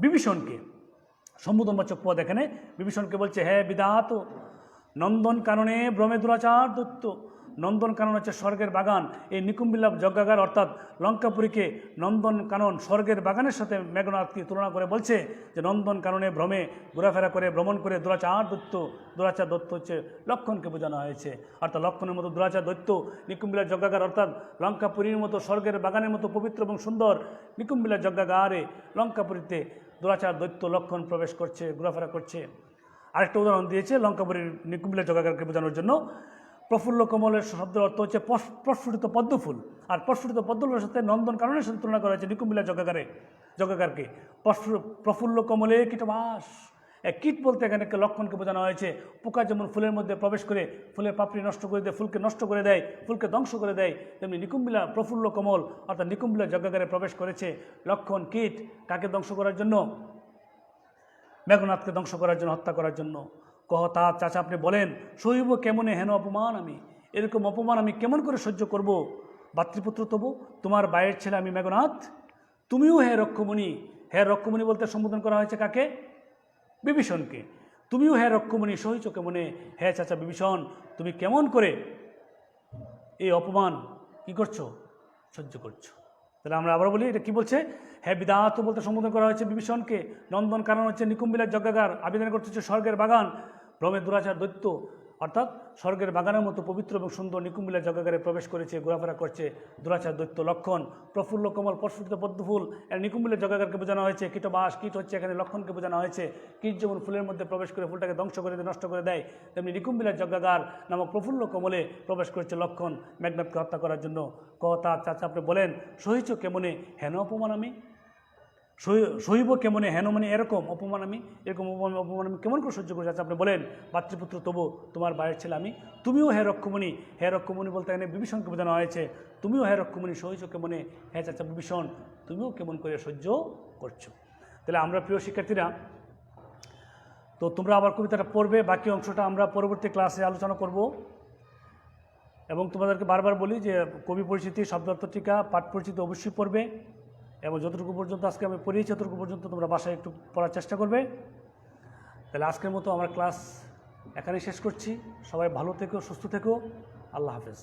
বিভীষণকে। সম্বোধনবাচক পদ এখানে বিভীষণকে বলছে হ্যাঁ বিদাত। নন্দন কাননে ভ্রমে দুরাচার দত্ত। নন্দন কানন হচ্ছে স্বর্গের বাগান। এই নিকুম্বিলা যজ্ঞাগার অর্থাৎ লঙ্কাপুরীকে নন্দন কানন স্বর্গের বাগানের সাথে মেঘনাথকে তুলনা করে বলছে যে নন্দন কাননে ভ্রমে ঘোরাফেরা করে ভ্রমণ করে দুরাচার দত্ত। দুরাচার দত্ত হচ্ছে লক্ষণকে বোঝানো হয়েছে। অর্থাৎ লক্ষণের মতো দুরাচার দত্ত নিকুম্বিলা যজ্ঞাগার অর্থাৎ লঙ্কাপুরীর মতো স্বর্গের বাগানের মতো পবিত্র এবং সুন্দর নিকুম্বিলা যজ্ঞাগারে লঙ্কাপুরীতে দুরাচার দৈত্য লক্ষণ প্রবেশ করছে, ঘোরাফেরা করছে। আরেকটা উদাহরণ দিয়েছে লঙ্কাপুরীর নিকুম্বিলা যজ্ঞাগারকে বোঝানোর জন্য। প্রফুল্ল কমলের শব্দের অর্থ হচ্ছে প্রস্ফুটিত পদ্মফুল। আর প্রস্ফুটিত পদ্মফুলের সাথে নন্দন কাননের সাথে তুলনা করা হয়েছে নিকুম্বিলা যজ্ঞাগারকে। প্রফুল্ল কমলে কীটবাস। কীট বলতে এখানে লক্ষণকে বোঝানো হয়েছে। পোকা যেমন ফুলের মধ্যে প্রবেশ করে ফুলের পাপড়ি নষ্ট করে দেয়, ফুলকে নষ্ট করে দেয়, ফুলকে ধ্বংস করে দেয়, তেমনি নিকুম্বিলা প্রফুল্ল কমল অর্থাৎ নিকুম্বিলা যজ্ঞাগারে প্রবেশ করেছে লক্ষণ কীট। কাকে ধ্বংস করার জন্য? মেঘনাথকে ধ্বংস করার জন্য, হত্যা করার জন্য। তা চাচা আপনি বলেন সহিব কেমনে হেন অপমান আমি, এরকম অপমান আমি কেমন করে সহ্য করব? ভাতৃপুত্র তবু তোমার বাইরের ছেলে আমি মেঘনাথ, তুমিও হে রক্ষমণি। হে রক্ষমণি বলতে সম্বোধন করা হয়েছে কাকে? বিভীষণকে। তুমিও হে রক্ষমণি সহিছ কেমনে, হে চাচা বিভীষণ তুমি কেমন করে এই অপমান কি করছো, সহ্য করছো? তাহলে আমরা আবার বলি এটা কি বলছে? হ্যাঁ বিদাত বলতে সম্বোধন করা হয়েছে বিভীষণকে। নন্দন কানন হচ্ছে নিকুম্বিলার যজ্ঞাগার, আবেদন করতে হচ্ছে স্বর্গের বাগান। ভ্রমে দুরাচার দৈত্য অর্থাৎ স্বর্গের বাগানের মতো পবিত্র এবং সুন্দর নিকুম্বিলার যজ্ঞাগারে প্রবেশ করেছে, ঘোরাফেরা করছে দুরাচার দৈত্য লক্ষণ। প্রফুল্ল কমল প্রস্ফুটিত পদ্মফুল নিকুম্বিলার যজ্ঞাগারকে বোঝানো হয়েছে। কীটবাস, কীট হচ্ছে এখানে লক্ষণকে বোঝানো হয়েছে। কীট যেমন ফুলের মধ্যে প্রবেশ করে ফুলটাকে ধ্বংস করে দেয়, নষ্ট করে দেয়, তেমনি নিকুম্বিলার যজ্ঞাগার নামক প্রফুল্ল কমলে প্রবেশ করেছে লক্ষণ মেঘনাথকে হত্যা করার জন্য। তা চাচা আপনি বলেন সহিছ কেমনে হেন অপমান আমি, সহিব কেমনে হেন মানে এরকম অপমান আমি, এরকম অপমান আমি কেমন করে সহ্য করি? চাচা আপনি বলেন ভাতৃপুত্র তবু তোমার বাইরের ছেলে আমি, তুমিও হে রক্ষমণি। হে রক্ষমণি বলতে এখানে বিভীষণকে বোঝানো হয়েছে। তুমিও হে রক্ষমণি সহিছ কেমনে, হ্যাঁ চাচা বিভীষণ তুমিও কেমন করে সহ্য করছো? তাহলে আমরা প্রিয় শিক্ষার্থীরা, তো তোমরা আবার কবিতাটা পড়বে, বাকি অংশটা আমরা পরবর্তী ক্লাসে আলোচনা করব। এবং তোমাদেরকে বারবার বলি যে কবি পরিচিতি, শব্দার্থ টিকা, পাঠ পরিচিতি অবশ্যই পড়বে। এবং যতটুকু পর্যন্ত আজকে আমি পড়িয়েছি ততটুকু পর্যন্ত তোমরা বাসায় একটু পড়ার চেষ্টা করবে। তাহলে আজকের মতো আমার ক্লাস এখানেই শেষ করছি। সবাই ভালো থেকো, সুস্থ থেকো। আল্লাহ হাফেজ।